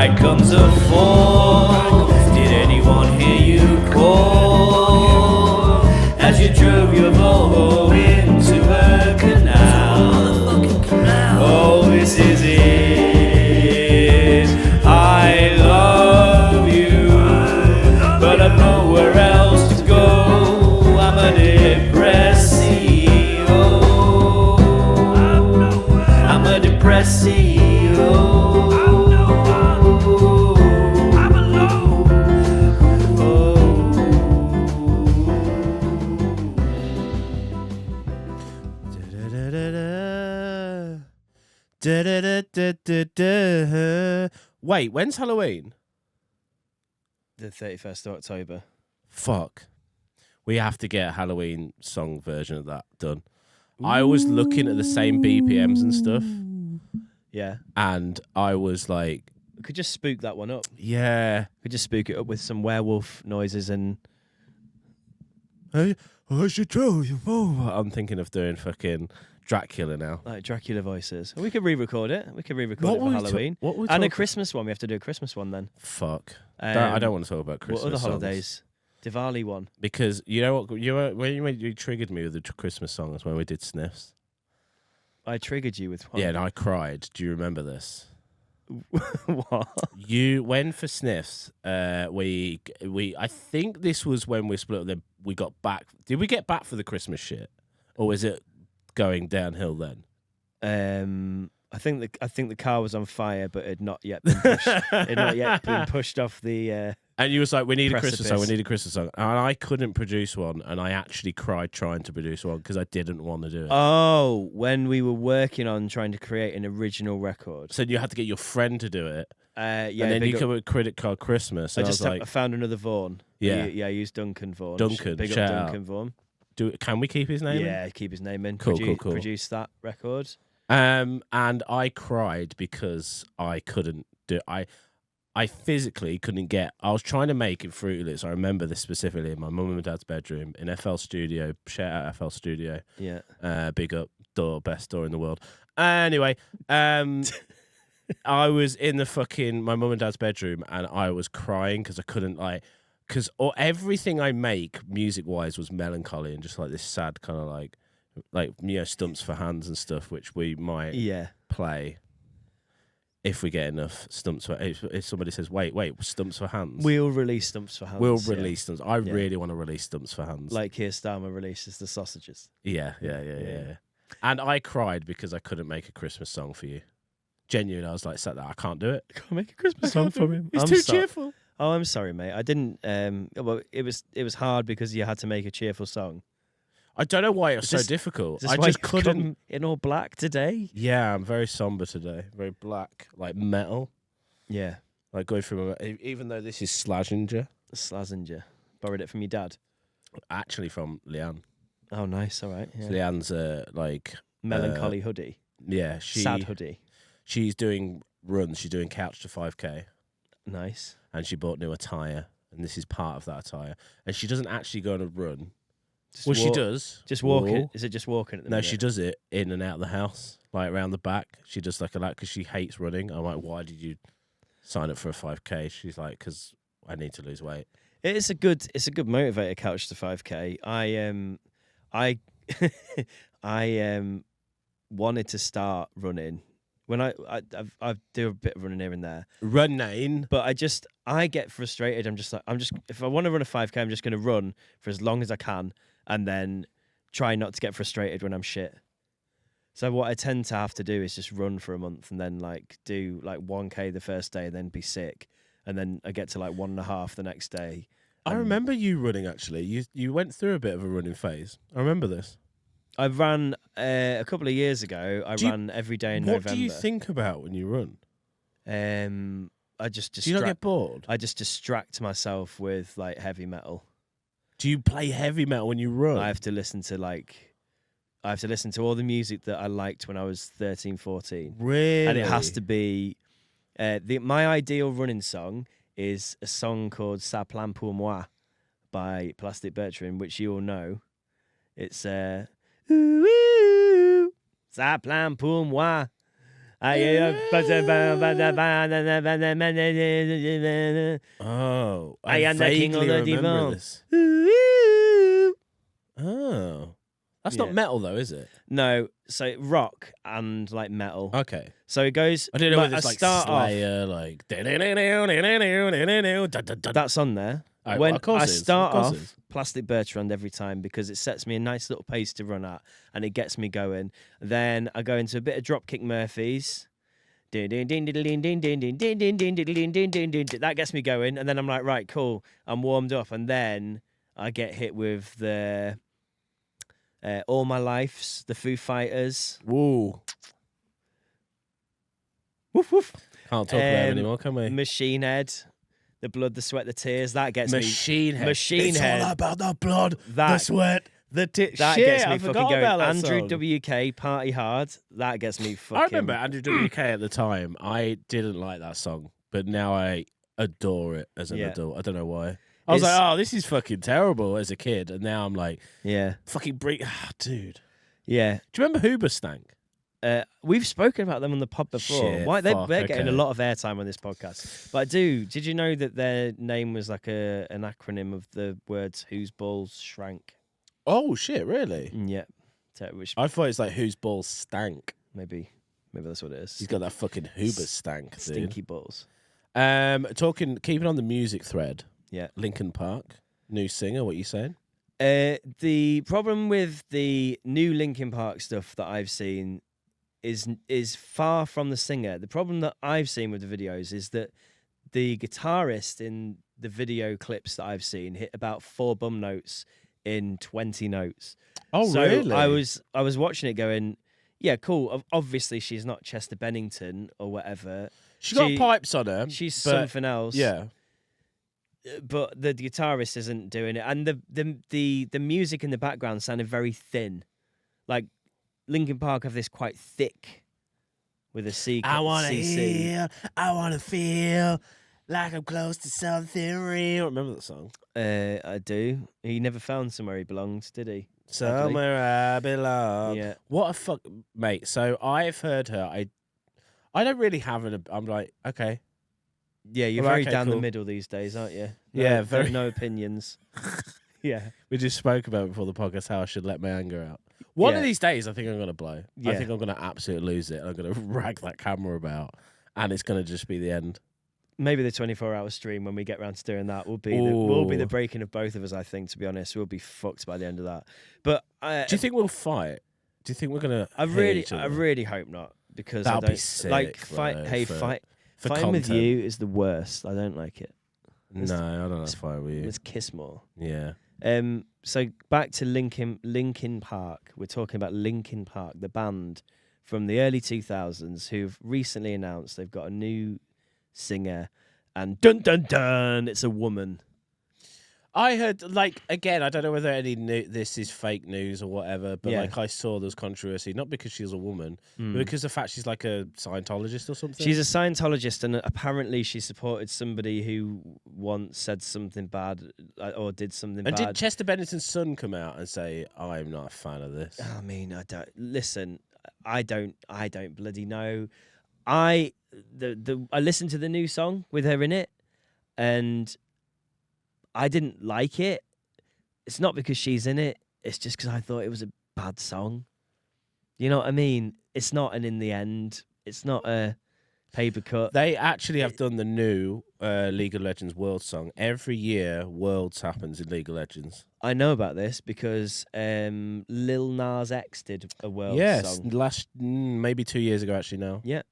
night comes a fall. Did anyone hear you call as you drove your Volvo into a canal? Oh, this is it. I love you, but I've nowhere else to go. I'm a depressio. I'm a depressio. Wait, when's Halloween? The 31st of October. Fuck. We have to get a Halloween song version of that done. I was looking at the same BPMs and stuff, Yeah. and I was like, We could just spook that one up. yeah. We could just spook it up with some werewolf noises and... I'm thinking of doing fucking Dracula now. like Dracula voices. We could re-record it. We could re-record it for Halloween. What we And a Christmas one. We have to do a Christmas one then. Fuck. I don't want to talk about Christmas. What other songs. holidays? Diwali one. Because you know what? When you triggered me with the Christmas songs when we did Sniffs. I triggered you with one. Yeah, and I cried. Do you remember this? What? You went for Sniffs. We I think this was when we split up. Then we got back. Did we get back for the Christmas shit, or was it going downhill then? I think the car was on fire, but it had not yet been pushed. It had not yet been pushed off the. And you was like, "We need Precipice. a Christmas song. We need a Christmas song." And I couldn't produce one, and I actually cried trying to produce one because I didn't want to do it. Oh, when we were working on trying to create an original record. So you had to get your friend to do it, Yeah, and then you big come up- with Credit Card Christmas. And I, was like, I found another Vaughan. Yeah. I used Duncan Vaughan. Duncan, Big shout up out. Duncan Vaughan. Can we keep his name? Yeah, keep his name in. Cool, cool. Produce that record. And I cried because I couldn't do. I physically couldn't get. I was trying to make it Fruity Loops. I remember this specifically in my mum and dad's bedroom in FL Studio. Shout out FL Studio. Yeah. Big up, best door in the world. Anyway, I was in my mum and dad's bedroom and I was crying because I couldn't because everything I make music wise was melancholy and just like this sad kind of like stumps for hands and stuff, which we might play. If we get enough stumps for, if somebody says, wait, stumps for hands. We'll release Stumps for Hands. We'll release stumps. I really want to release stumps for hands. Like Keir Starmer releases the sausages. Yeah. And I cried because I couldn't make a Christmas song for you. Genuinely, I was like, sat there, I can't do it. I can't make a Christmas song for him. It's too cheerful. Oh, I'm sorry, mate. I didn't. Well, it was hard because you had to make a cheerful song. I don't know why it was so difficult. I just couldn't. In all black today. Yeah, I'm very somber today. Very black, like metal. Yeah. Like going through even though this is Slazenger. Slazenger. Borrowed it from your dad. Actually, from Leanne. Oh, nice. All right. Yeah. So Leanne's melancholy hoodie. Yeah, sad hoodie. She's doing runs. She's doing couch to 5K. Nice. And she bought new attire, and this is part of that attire. And she doesn't actually go on a run. She does. Just walking. Is it just walking at the minute? No, she does it in and out of the house, like around the back. She does like a lot because she hates running. I'm like, why did you sign up for a 5K? She's like, because I need to lose weight. It's a good motivator. Couch to 5K. I wanted to start running when I do a bit of running here and there. Running, but I get frustrated. I'm just if I want to run a 5K, I'm just going to run for as long as I can. And then try not to get frustrated when I'm shit. So what I tend to have to do is just run for a month and then do 1K the first day and then be sick. And then I get to 1.5 the next day. I remember you running actually. You went through a bit of a running phase. I remember this. I ran a couple of years ago. I ran every day in November. What do you think about when you run? I just do you not get bored? I just distract myself with heavy metal. Do you play heavy metal when you run? I have to listen to all the music that I liked when I was 13, 14. Really? And it has to be my ideal running song is a song called Ça plane pour moi by Plastic Bertrand, which you all know. It's Ça plane pour moi. Oh, I am the king of vaguely the remember divan. this. Oh, that's not Yeah. metal though, is it? No, so rock and like metal. Okay. So it goes. I didn't know whether I it's like start off. Slayer, like. That's on there. Oh, When of course I it is, of start course off, it is. Plastic Bertrand every time because it sets me a nice little pace to run at and it gets me going. Then I go into a bit of Dropkick Murphys. That gets me going, and then I'm like, right, cool, I'm warmed up, and then I get hit with the All My Life's, the Foo Fighters. Woo. Woof woof. Can't talk about it anymore, can we? Machine Head, the Blood, the Sweat, the Tears. That gets me. Machine Head. Machine it's Head. all about the blood, the That- sweat, the tears. That Shit, gets me I fucking forgot going. about that Andrew song. WK, Party Hard. That gets me fucking. I remember Andrew WK at the time. I didn't like that song, but now I adore it as an Yeah. adult. I don't know why. I was It's- like, oh, this is fucking terrible as a kid, and now I'm like, Yeah, fucking bring, dude. yeah. Do you remember Hoobastank? We've spoken about them on the pod before. Shit, Why they're fuck, getting a okay. lot of airtime on this podcast. But did you know that their name was like an acronym of the words "whose balls shrank"? Oh shit, really? Yeah, so, which I thought it's like whose balls stank. maybe that's what it is. He's got that fucking Hoobastank, dude. Stinky balls. Keeping on the music thread. Yeah. Linkin Park, new singer. What you saying? The problem with the new Linkin Park stuff that I've seen is far from the singer. The problem that I've seen with the videos is that the guitarist in the video clips that I've seen hit about 4 bum notes in 20 notes. Oh, So really? I was watching it going, yeah, cool. Obviously, she's not Chester Bennington or whatever. She got pipes on her. She's but- something else. Yeah. But the guitarist isn't doing it, and the music in the background sounded very thin. Like Linkin Park have this quite thick with a C. I wanna CC. hear, I wanna feel like I'm close to something real. Remember that song? I do. He never found somewhere he belonged, did he? Somewhere I belong. Yeah. What a fuck, mate. So I've heard her. I don't really have an. I'm like, okay. Yeah, you're Well, very okay, down cool. the middle these days, aren't you? Yeah, very. No opinions. Yeah. We just spoke about before the podcast how I should let my anger out. One of Yeah. these days, I think I'm gonna blow. I Yeah. think I'm gonna absolutely lose it. I'm gonna rag that camera about, and it's gonna just be the end. Maybe the 24-hour stream when we get round to doing that will be the Ooh. breaking of both of us. I think, to be honest, we'll be fucked by the end of that. But Do you think we'll fight? Do you think we're gonna? I hit each other? really hope not because That'll I be don't sick, like fight. bro, Hey, for fighting with content. you is the worst. I don't like it. No, I don't know. Fine with you. Let's kiss more. Yeah. So back to Linkin Park. We're talking about Linkin Park, the band from the early 2000s who've recently announced they've got a new singer, and dun dun dun, it's a woman. I heard, like, again, I don't know whether this is fake news or whatever, but Yeah. like I saw there was controversy, not because she's a woman, but because the fact she's like a Scientologist or something. She's a Scientologist, and apparently she supported somebody who once said something bad or did something and bad. did Chester Bennington's son come out and say, I'm not a fan of this? I mean, I don't listen. I don't bloody know. I listened to the new song with her in it, and I didn't like it. It's not because she's in it. It's just because I thought it was a bad song. You know what I mean? It's not an In the End. It's not a paper cut. They actually have done the new League of Legends World song. Every year, Worlds happens in League of Legends. I know about this because Lil Nas X did a world Yes, song. maybe 2 years ago, actually, now. Yeah.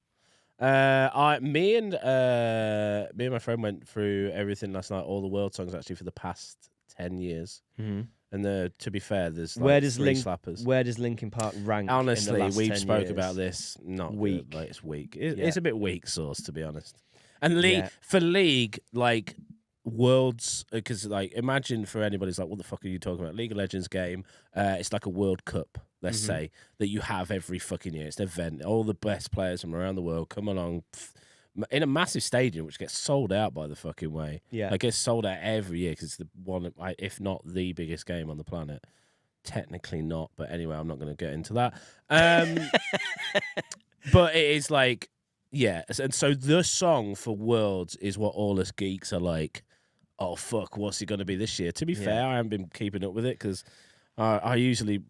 Me and my friend went through everything last night, all the world songs actually for the past 10 years. Mm-hmm. And to be fair, there's like Where does three slappers. Where does Linkin Park rank? in Honestly, the last we've 10 spoke years? about this. Not Weak. good. Like, it's weak. Yeah. It's a bit weak sauce, to be honest. And Yeah. for League, like Worlds, because like imagine for anybody's like, what the fuck are you talking about? League of Legends game. It's like a World Cup, let's say, that you have every fucking year. It's an event. All the best players from around the world come along in a massive stadium, which gets sold out by the fucking way. Yeah. Like, it gets sold out every year because it's the one, if not the biggest game on the planet. Technically not, but anyway, I'm not going to get into that. But it is like, yeah. And so the song for Worlds is what all us geeks are like, oh, fuck, what's it going to be this year? To be fair, I haven't been keeping up with it because I usually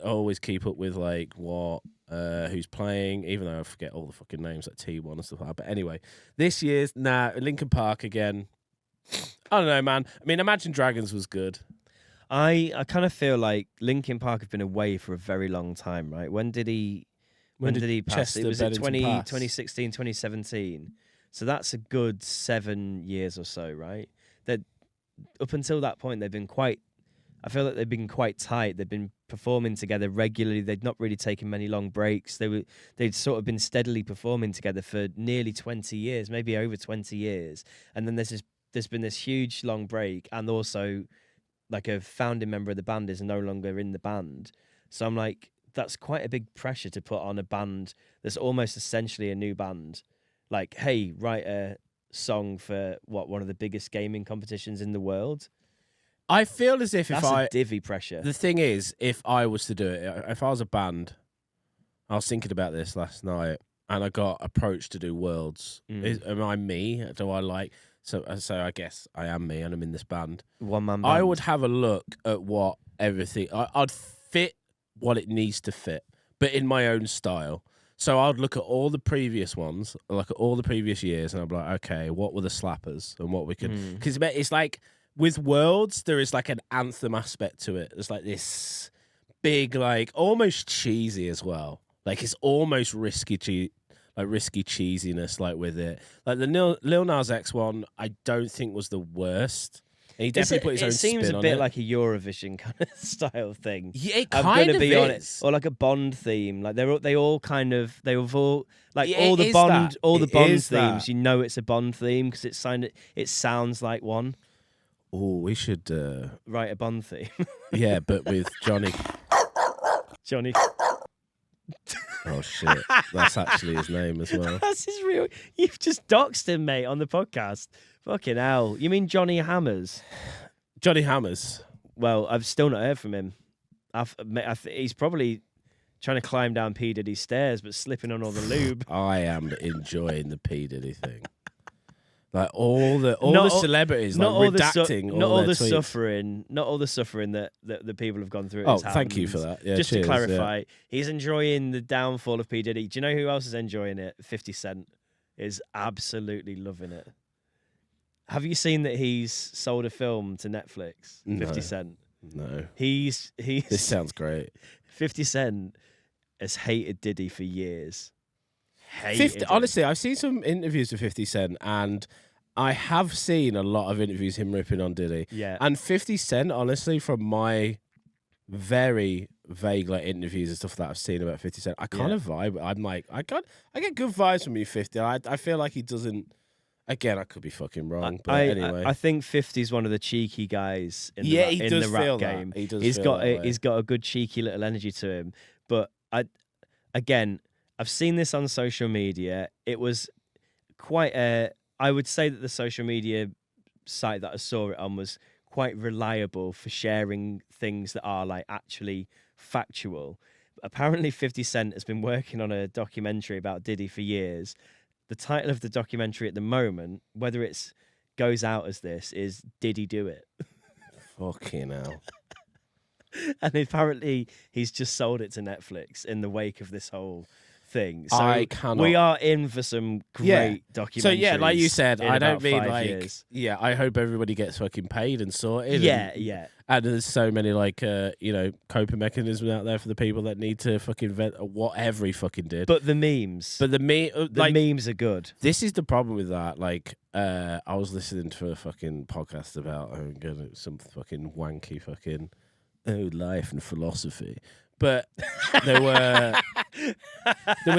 always keep up with like what who's playing, even though I forget all the fucking names like T1 and stuff like that. But anyway, this year's Linkin Park again. I don't know, man. I mean, Imagine Dragons was good. I kind of feel like Linkin Park have been away for a very long time, right? When did he pass? Chester It was in Bennington pass? 2016, 2017. So that's a good 7 years or so, right? That up until that point, I feel like they've been quite tight. They've been performing together regularly. They'd not really taken many long breaks. They'd sort of been steadily performing together for nearly 20 years, maybe over 20 years. And then there's been this huge long break, and also like a founding member of the band is no longer in the band. So I'm like, that's quite a big pressure to put on a band that's almost essentially a new band. Like, hey, write a song for one of the biggest gaming competitions in the world. I feel as if That's a divvy pressure. The thing is, if I was to do it, if I was a band, I was thinking about this last night, and I got approached to do Worlds. Am I me? Do I like... So I guess I am me, and I'm in this band. One-man band. I would have a look at what everything... I'd fit what it needs to fit, but in my own style. So I'd look at all the previous ones, like at all the previous years, and I'd be like, okay, what were the slappers and what we could... Because it's like, with Worlds, there is like an anthem aspect to it. There's like this big, like, almost cheesy as well. Like, it's almost risky cheesiness, like, with it. Like, the Lil Nas X one, I don't think was the worst. And he definitely put his own spin on it. It seems a bit like a Eurovision kind of style thing. Yeah, it I'm kind gonna of be is. honest, or like a Bond theme. Like they've all like Yeah, all it the is Bond, that. all the It Bond is themes. that. You know, it's a Bond theme because it sounds like one. Oh, we should Write a Bond theme. yeah, but with Johnny. Oh shit, that's actually his name as well. That's his real. You've just doxed him, mate, on the podcast. Fucking hell! You mean Johnny Hammers? Johnny Hammers. Well, I've still not heard from him. He's probably trying to climb down P Diddy's stairs, but slipping on all the lube. I am enjoying the P Diddy thing. Like all the celebrities, like redacting all their tweets. Not all the suffering that the people have gone through. At Oh, his thank you hands. for that. Yeah, Just cheers, to clarify, yeah. he's enjoying the downfall of P Diddy. Do you know who else is enjoying it? 50 Cent is absolutely loving it. Have you seen that he's sold a film to Netflix? No. 50 Cent. No, He's this sounds great. 50 Cent has hated Diddy for years. Honestly, I've seen some interviews with 50 Cent, and I have seen a lot of interviews him ripping on Diddy. Yeah. And 50 Cent, honestly, from my very vague like interviews and stuff that I've seen about 50 Cent, I kind of vibe. I'm like, I get good vibes from you, 50. I feel like he doesn't. Again, I could be fucking wrong, but anyway. I think 50's one of the cheeky guys in the, he in does the rap feel game. that. He does. He's feel got that way. he's got a good cheeky little energy to him. But I've seen this on social media. It was quite I would say that the social media site that I saw it on was quite reliable for sharing things that are like actually factual. Apparently 50 Cent has been working on a documentary about Diddy for years. The title of the documentary at the moment, whether it's goes out as this, is Diddy Do It? Fucking hell. And apparently he's just sold it to Netflix in the wake of this whole thing. So I cannot. we are in for some great documentaries. So yeah, like you said, in I don't about mean 5 like years. yeah. I hope everybody gets fucking paid and sorted. Yeah. And there's so many like coping mechanisms out there for the people that need to fucking vent whatever he fucking did. But the memes. But the memes are good. This is the problem with that. Like, I was listening to a fucking podcast about some fucking wanky fucking life and philosophy. But they were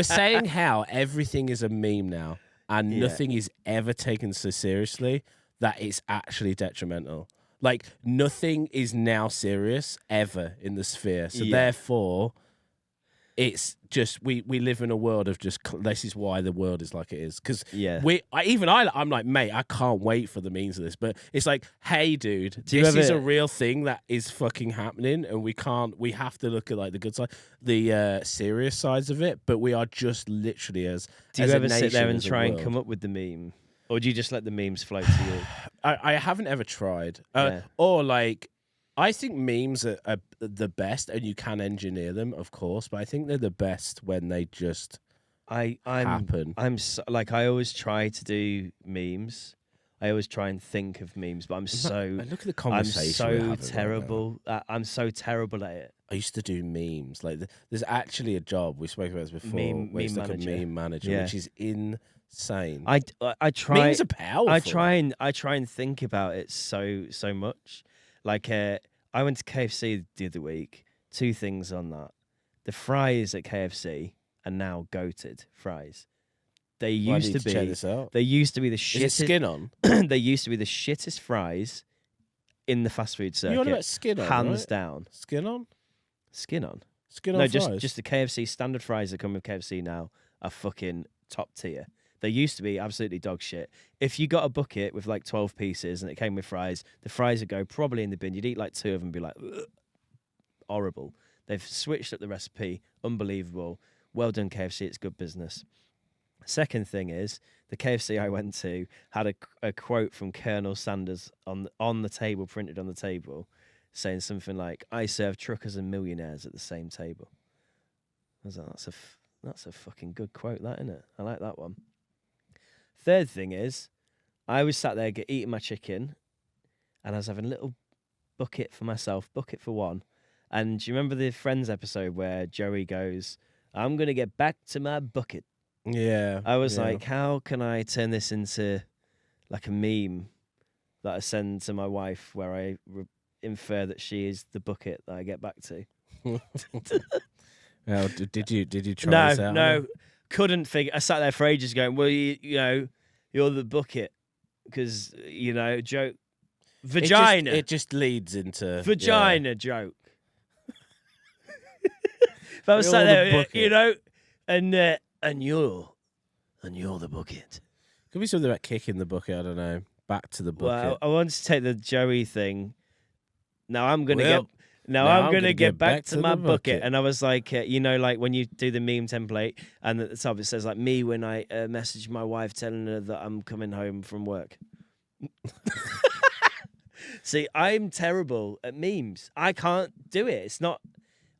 saying how everything is a meme now, and nothing is ever taken so seriously that it's actually detrimental. Like, nothing is now serious ever in the sphere. So therefore, it's just we live in a world of just this is why the world is like it is because Yeah. I'm like, mate, I can't wait for the memes of this, but it's like, hey dude, Do you this is ever- a real thing that is fucking happening, and we have to look at like the good side, the serious sides of it, but we are just literally as Do you as a ever sit there nation, and as a try and world. come up with the meme, or do you just let the memes float to you? I haven't ever tried. Yeah. Or like, I think memes are the best, and you can engineer them, of course, but I think they're the best when they just happen. I'm so, like, I always try to do memes. I always try and think of memes, but I'm so Look at the I'm conversation. we're so having right now. terrible. I'm so terrible at it. I used to do memes. Like, there's actually a job we spoke about this before. where it's like manager. a meme manager, Yeah. which is insane. I try. Memes are powerful. I try and think about it so much. Like I went to KFC the other week. 2 things on that: the fries at KFC are now goated fries. They Why used do to you be. check this out? They used to be the Is it shittest. skin on? They used to be the shittest fries in the fast food circuit. You on about skin on? hands right? down. Skin on? Skin on. Skin on No, fries? just the KFC standard fries that come with KFC now are fucking top tier. They used to be absolutely dog shit. If you got a bucket with like 12 pieces and it came with fries, the fries would go probably in the bin. You'd eat like 2 of them and be like, ugh, horrible. They've switched up the recipe. Unbelievable. Well done, KFC. It's good business. Second thing is, the KFC I went to had a quote from Colonel Sanders on the table, printed on the table, saying something like, "I serve truckers and millionaires at the same table." I was like, that's a fucking good quote, that, isn't it? I like that one. Third thing is, I was sat there eating my chicken, and I was having a little bucket for myself, bucket for one. And do you remember the Friends episode where Joey goes, "I'm going to get back to my bucket"? yeah. I was yeah. like, how can I turn this into like a meme that I send to my wife where I infer that she is the bucket that I get back to? Well, did you try this out? No, couldn't figure. I sat there for ages going, well, you know, you're the bucket because, you know, joke. Vagina. It just leads into Vagina joke. If I was You're sat the there, bucket. you know, and you're the bucket. Could be something about kicking the bucket. I don't know. Back to the bucket. Well, I wanted to take the Joey thing. Now I'm gonna Well, I'm gonna get back to my the bucket. bucket. And I was like, you know, like when you do the meme template, and at the top it says like me when I message my wife telling her that I'm coming home from work. See, I'm terrible at memes. I can't do it. It's not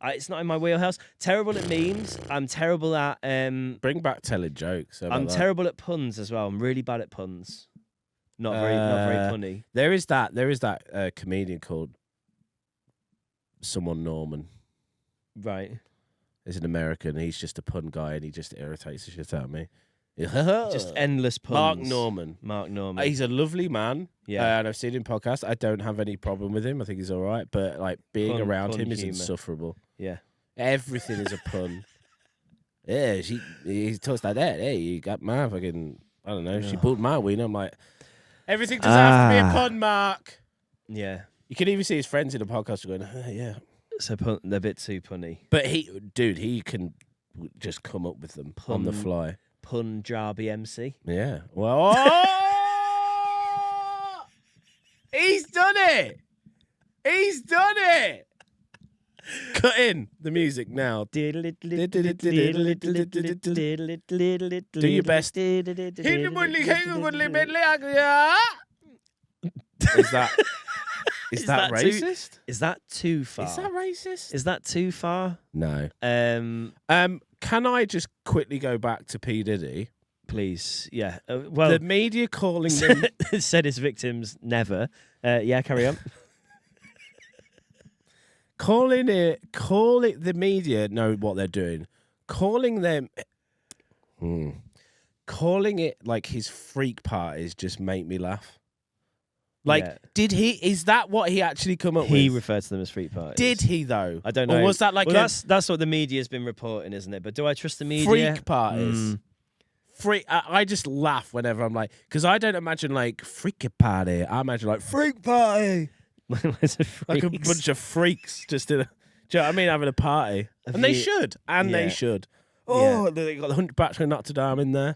in my wheelhouse. Terrible at memes. I'm terrible at Bring back telling jokes. How about I'm that? terrible at puns as well. I'm really bad at puns. Not very punny. There is that comedian called someone Norman. Right. He's an American. He's just a pun guy, and he just irritates the shit out of me. Just endless puns. Mark Norman. He's He's a lovely man. yeah. And I've seen him podcast. I don't have any problem with him. I think he's all right. But like being around pun him is humour. insufferable. Yeah. Everything is a pun. Yeah, he talks like that. Hey, you got my fucking, I don't know, she pulled my wiener. I'm like, everything doesn't have to be a pun, Mark. Yeah. You can even see his friends in the podcast going, yeah. So they're a bit too punny. But he can just come up with them on the Pun- fly. Punjabi MC. Yeah. Well, he's done it. He's done it. Cut in the music now. Do your best. Is that racist? Is that too far? Is that racist? Is that too far? No. Can I just quickly go back to P. Diddy? Please. Yeah. Well, The media calling them said his victims never. Yeah, carry on. calling the media know what they're doing. Calling it like his freak parties just make me laugh. Like, Yeah. is that what he actually come up He with? referred to them as freak parties. Did he though? I don't know. Or was that like that's what the media's been reporting, isn't it? But do I trust the media? freak parties? Freak. I just laugh whenever I'm like, because I don't imagine like freaky party. I imagine like freak party, Loads of like a freaks. bunch of freaks just in Do you know what I mean? Having a party. And they you- should. And Yeah. they should. Yeah. Oh, they got the Hunchback of Notre Dame in there.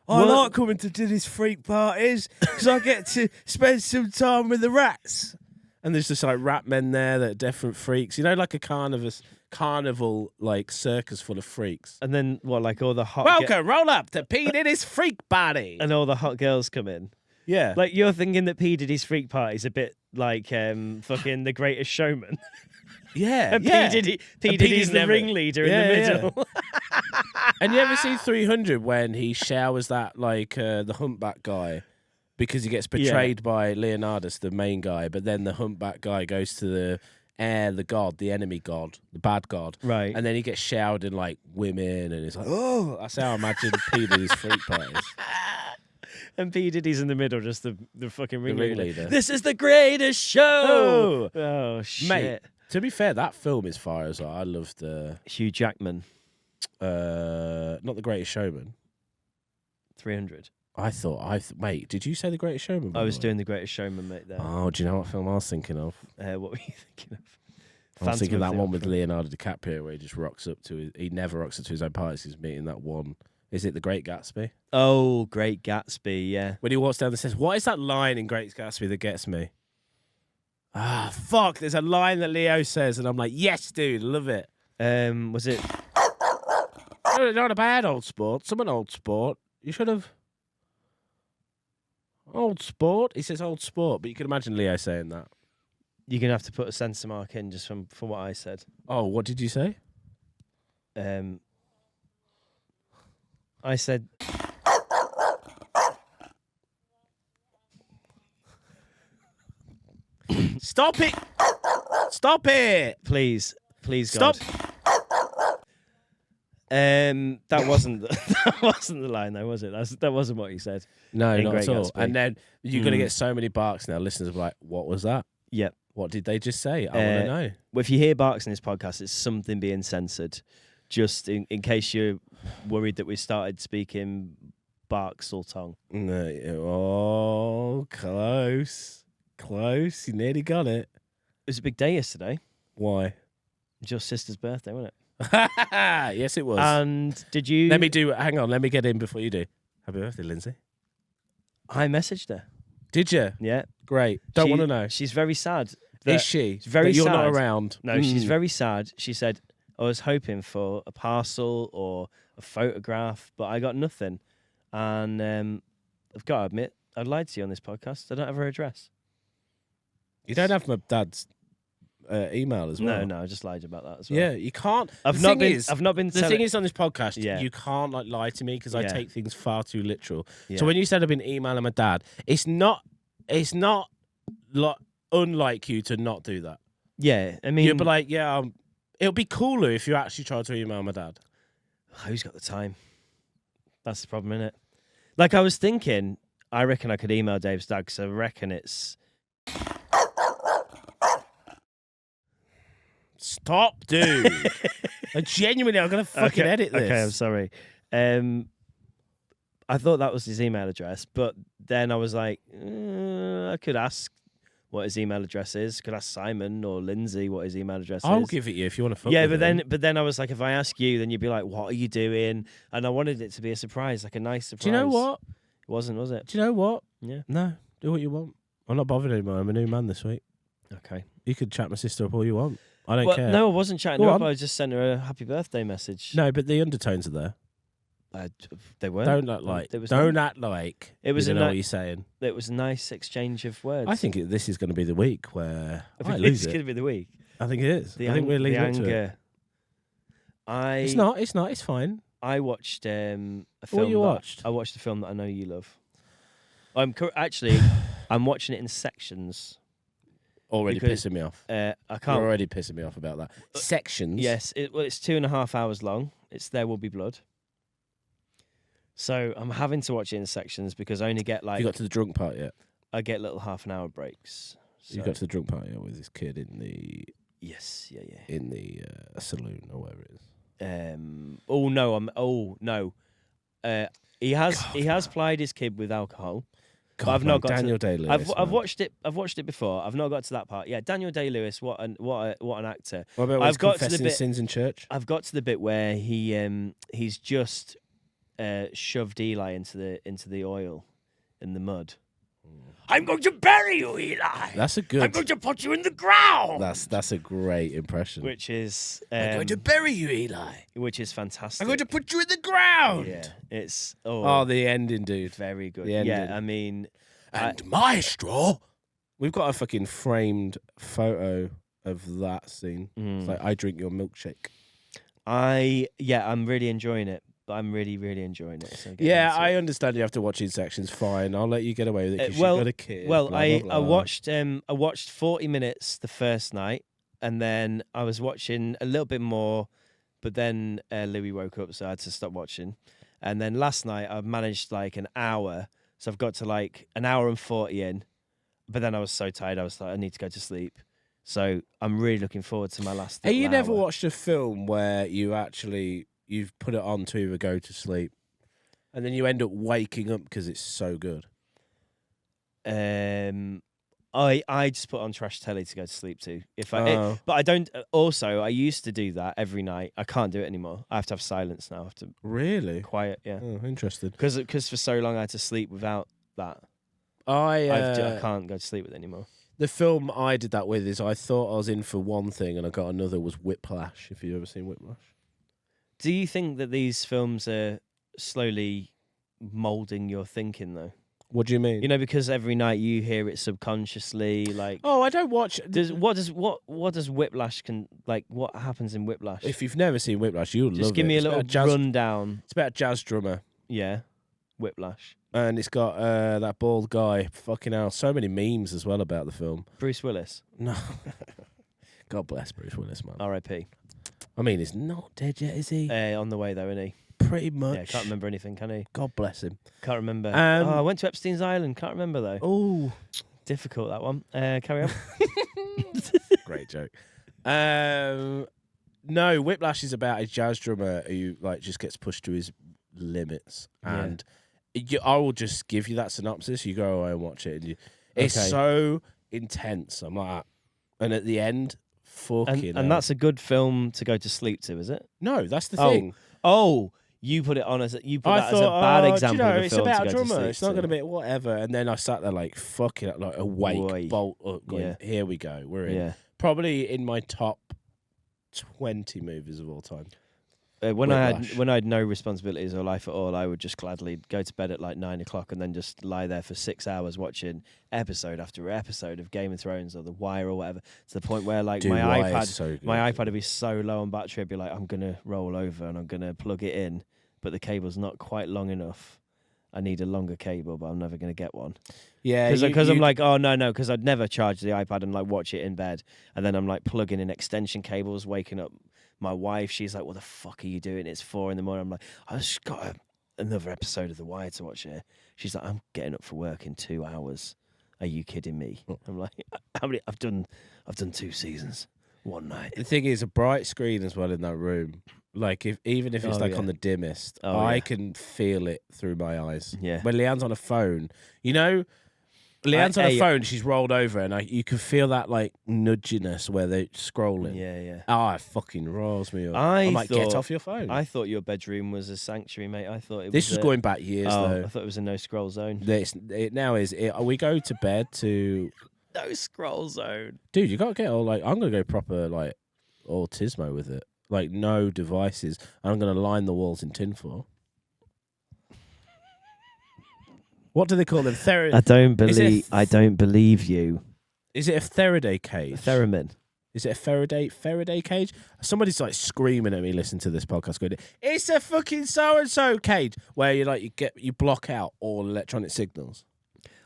I What- like coming to Diddy's freak parties because I get to spend some time with the rats. And there's just like rat men there that are different freaks. You know, like a carnival like circus full of freaks. And then what? Like all the hot. Welcome, roll up to P. Diddy's freak party. And all the hot girls come in. Yeah. Like you're thinking that P Diddy's freak party is a bit like fucking The Greatest Showman. yeah. And yeah. P And Diddy's the never- ringleader Yeah, in yeah. the middle. And you ever see 300 when he showers that like the humpback guy because he gets betrayed by Leonardus, the main guy, but then the humpback guy goes to the the god, the enemy god, the bad god. Right. And then he gets showered in like women and it's like, oh, that's how I imagine Peter's freak parties. And P Diddy's in the middle, just the fucking ringleader. ringleader. This is the greatest show. Oh. Oh shit. Mate, to be fair, that film is fire as well. I love the Hugh Jackman, not The Greatest Showman. 300. Wait, did you say The Greatest Showman? by I the was way? doing The Greatest Showman, mate. There. Oh, do you know what film I was thinking of? What were you thinking of? I was thinking Phantom of that the one with Opera. Leonardo DiCaprio where he just rocks up to he never rocks up to his own parties. He's meeting that one. Is it The Great Gatsby? Oh, Great Gatsby, yeah. When he walks down and says, "What is that line in Great Gatsby that gets me?" Ah, fuck! There's a line that Leo says, and I'm like, "Yes, dude, love it." Was it? Not a bad old sport. Some an old sport. You should have. Old sport. He says old sport, but you can imagine Leo saying that. You're gonna have to put a censor mark in just from what I said. Oh, what did you say? I said. Stop it! Stop it! Please, Stop! God. That wasn't that wasn't the line, though, was it? That wasn't what you said. No, In not Great at all. Gatsby. And then you're going to get so many barks now. Listeners will be like, what was that? Yep. What did they just say? I want to know. Well, if you hear barks in this podcast, it's something being censored. Just in case you're worried that we started speaking bark sultong. No, oh, close. Close. You nearly got it. It was a big day yesterday. Why? It was your sister's birthday, wasn't it? Yes, it was. And did you? Hang on, let me get in before you do. Happy birthday, Lindsay. I messaged her. Did you? Yeah. Great. Don't She- want to know. She's very sad. Is that- she? It's very that you're not sad. around. No, she's Mm. very sad. She said, I was hoping for a parcel or a photograph, but I got nothing. And I've got to admit, I lied to you on this podcast. I don't have her address. You don't have my dad's email as well. No, I just lied about that as well. Yeah, you can't. I've the not thing been. is- I've not been. The thing is on this podcast, Yeah. you can't like lie to me because I Yeah. take things far too literal. Yeah. So when you said I've been emailing my dad, it's not like unlike you to not do that. Yeah, I mean, You'll be like, yeah, it'll be cooler if you actually tried to email my dad. who's got the time? That's the problem, innit? Like I was thinking, I reckon I could email Dave's dad because I reckon it's. Stop, dude. Genuinely, I'm gonna fucking edit this. Okay, I'm sorry. I thought that was his email address, but then I was like, I could ask what his email address is. Could ask Simon or Lindsay what his email address I'll is. give it you if you want to. Yeah, but then I was like, if I ask you, then you'd be like, what are you doing? And I wanted it to be a surprise, like a nice surprise. Do you know what? It wasn't, was it? Do you know what? Yeah. No, do what you want. I'm not bothered anymore. I'm a new man this week. Okay. You could chat my sister up all you want. I don't Well, care. no, I wasn't chatting Go her up. on. I just sent her a happy birthday message. No, but the undertones are there. They weren't. Don't act like. There was Don't none. act like. It was you a don't know ni- what you're saying. It was a nice exchange of words. I think this is going to be the week where I think lose it's it. going to be the week. I think it is. The I think we're the leading up to it. anger. It's not. It's not. It's fine. I watched a film. What you watched? I watched a film that I know you love. Actually, I'm watching it in sections. Already Because, pissing me off. I You're can't. already pissing me off about that. Sections. Yes, it's 2.5 hours long. It's There Will Be Blood. So I'm having to watch it in sections because I only get Have you got to the drunk part yet? I get little half-an-hour breaks. So, You got to the drunk part yet with this kid in the yes, yeah. saloon or whatever it is. Oh no, he has plied his kid with alcohol, God, but I've not got Daniel to. Day-Lewis. I've man. watched it. I've watched it before. I've not got to that part. Yeah, Daniel Day-Lewis. What an actor. What about when he's I've got to the confessing bit. sins in church? I've got to the bit where he's just shoved Eli into the oil in the mud. I'm going to bury you, Eli. That's a good. I'm going to put you in the ground. That's a great impression. Which is I'm going to bury you, Eli. which is fantastic. I'm going to put you in the ground. Yeah, it's Oh, the ending, dude. very good. the ending. Yeah, I mean, And Maestro. We've got a fucking framed photo of that scene. It's like, I drink your milkshake. I'm really enjoying it. I'm really, really enjoying it. So Yeah, I understand you have to watch in sections. Fine, I'll let you get away with it because well- you've got a kid. Well, blah, I blah, blah. watched 40 minutes the first night, and then I was watching a little bit more, but then Louis woke up, so I had to stop watching. And then last night I managed like an hour, so I've got to like an hour and 40 in, but then I was so tired, I was like, I need to go to sleep. So I'm really looking forward to my last. Hey, you never hour. watched a film where you've put it on to either go to sleep, and then you end up waking up because it's so good. I just put on trash telly to go to sleep to. But I don't. Also, I used to do that every night. I can't do it anymore. I have to have silence now. I have to Really? quiet. Yeah, Oh, interesting. because for so long I had to sleep without that. I I can't go to sleep with it anymore. the film I did that with is I thought I was in for one thing and I got another. Was Whiplash? If you've ever seen Whiplash. Do you think that these films are slowly molding your thinking though? What do you mean? You know, because every night you hear it subconsciously. Like, Oh, I don't watch. what does Whiplash what happens in Whiplash? If you've never seen Whiplash, you'll love it. Just give me a It's little about jazz, rundown. It's about a jazz drummer, Yeah, Whiplash. and it's got that bald guy. Fucking hell, so many memes as well about the film. Bruce Willis, No, God bless Bruce Willis, man. R.I.P. I mean, he's not dead yet, is he? On the way though, isn't he? Pretty much. Yeah, can't remember anything, can he? God bless him. Can't remember. Um, I went to Epstein's Island. Can't remember though. Oh, Difficult that one. Carry on. great joke. No, Whiplash is about a jazz drummer who like just gets pushed to his limits, Yeah. and I will just give you that synopsis. You go away and watch it, and it's Okay. so intense. I'm like, and at the end, fucking. And that's a good film to go to sleep to, is it? no, that's the Oh, thing. Oh, you put it on as that as a bad do example you know, of a it's film about to a go to drummer. sleep It's not to. going to be whatever. And then I sat there like fucking like awake, Boy. bolt up, going, Yeah. here we go. We're in. Yeah. Probably in my top 20 movies of all time. When Whiplash. I had no responsibilities or life at all, I would just gladly go to bed at like 9 o'clock and then just lie there for 6 hours watching episode after episode of Game of Thrones or The Wire or whatever. To the point where like Dude, my Wire is iPad, so good. my iPad would be so low on battery, I'd be like, I'm gonna roll over and I'm gonna plug it in, but the cable's not quite long enough. I need a longer cable, but I'm never gonna get one. Yeah, Because I'm like, oh no, because I'd never charge the iPad and like watch it in bed, and then I'm like plugging in extension cables, waking up my wife. She's like, "What the fuck are you doing? It's 4 a.m." I'm like, "I just got another episode of The Wire to watch here." She's like, "I'm getting up for work in 2 hours. Are you kidding me?" I'm like, "How many? I've done 2 seasons, one night." the thing is, a bright screen as well in that room. Like, even if it's Oh, like yeah. on the dimmest, Oh, I yeah. can feel it through my eyes. Yeah. When Leanne's on a phone, you know, Leanne's on a hey, phone, she's rolled over, and you can feel that like nudginess where they're scrolling. Yeah. Ah, it fucking rolls me up. I I'm like, get thought- off your phone. I thought your bedroom was a sanctuary, mate. I thought it This was was going back years, I though. thought it was a no scroll zone. We go to bed to... No scroll zone. Dude, you got to get all, like... I'm going to go proper, like, autismo with it. Like, no devices. I'm going to line the walls in tinfoil. What do they call them? I don't Is it a believe. I don't believe you. Is it a Faraday cage? Theremin. Is it a Faraday cage? Somebody's like screaming at me listening to this podcast going, it's a fucking so-and-so cage where you block out all electronic signals.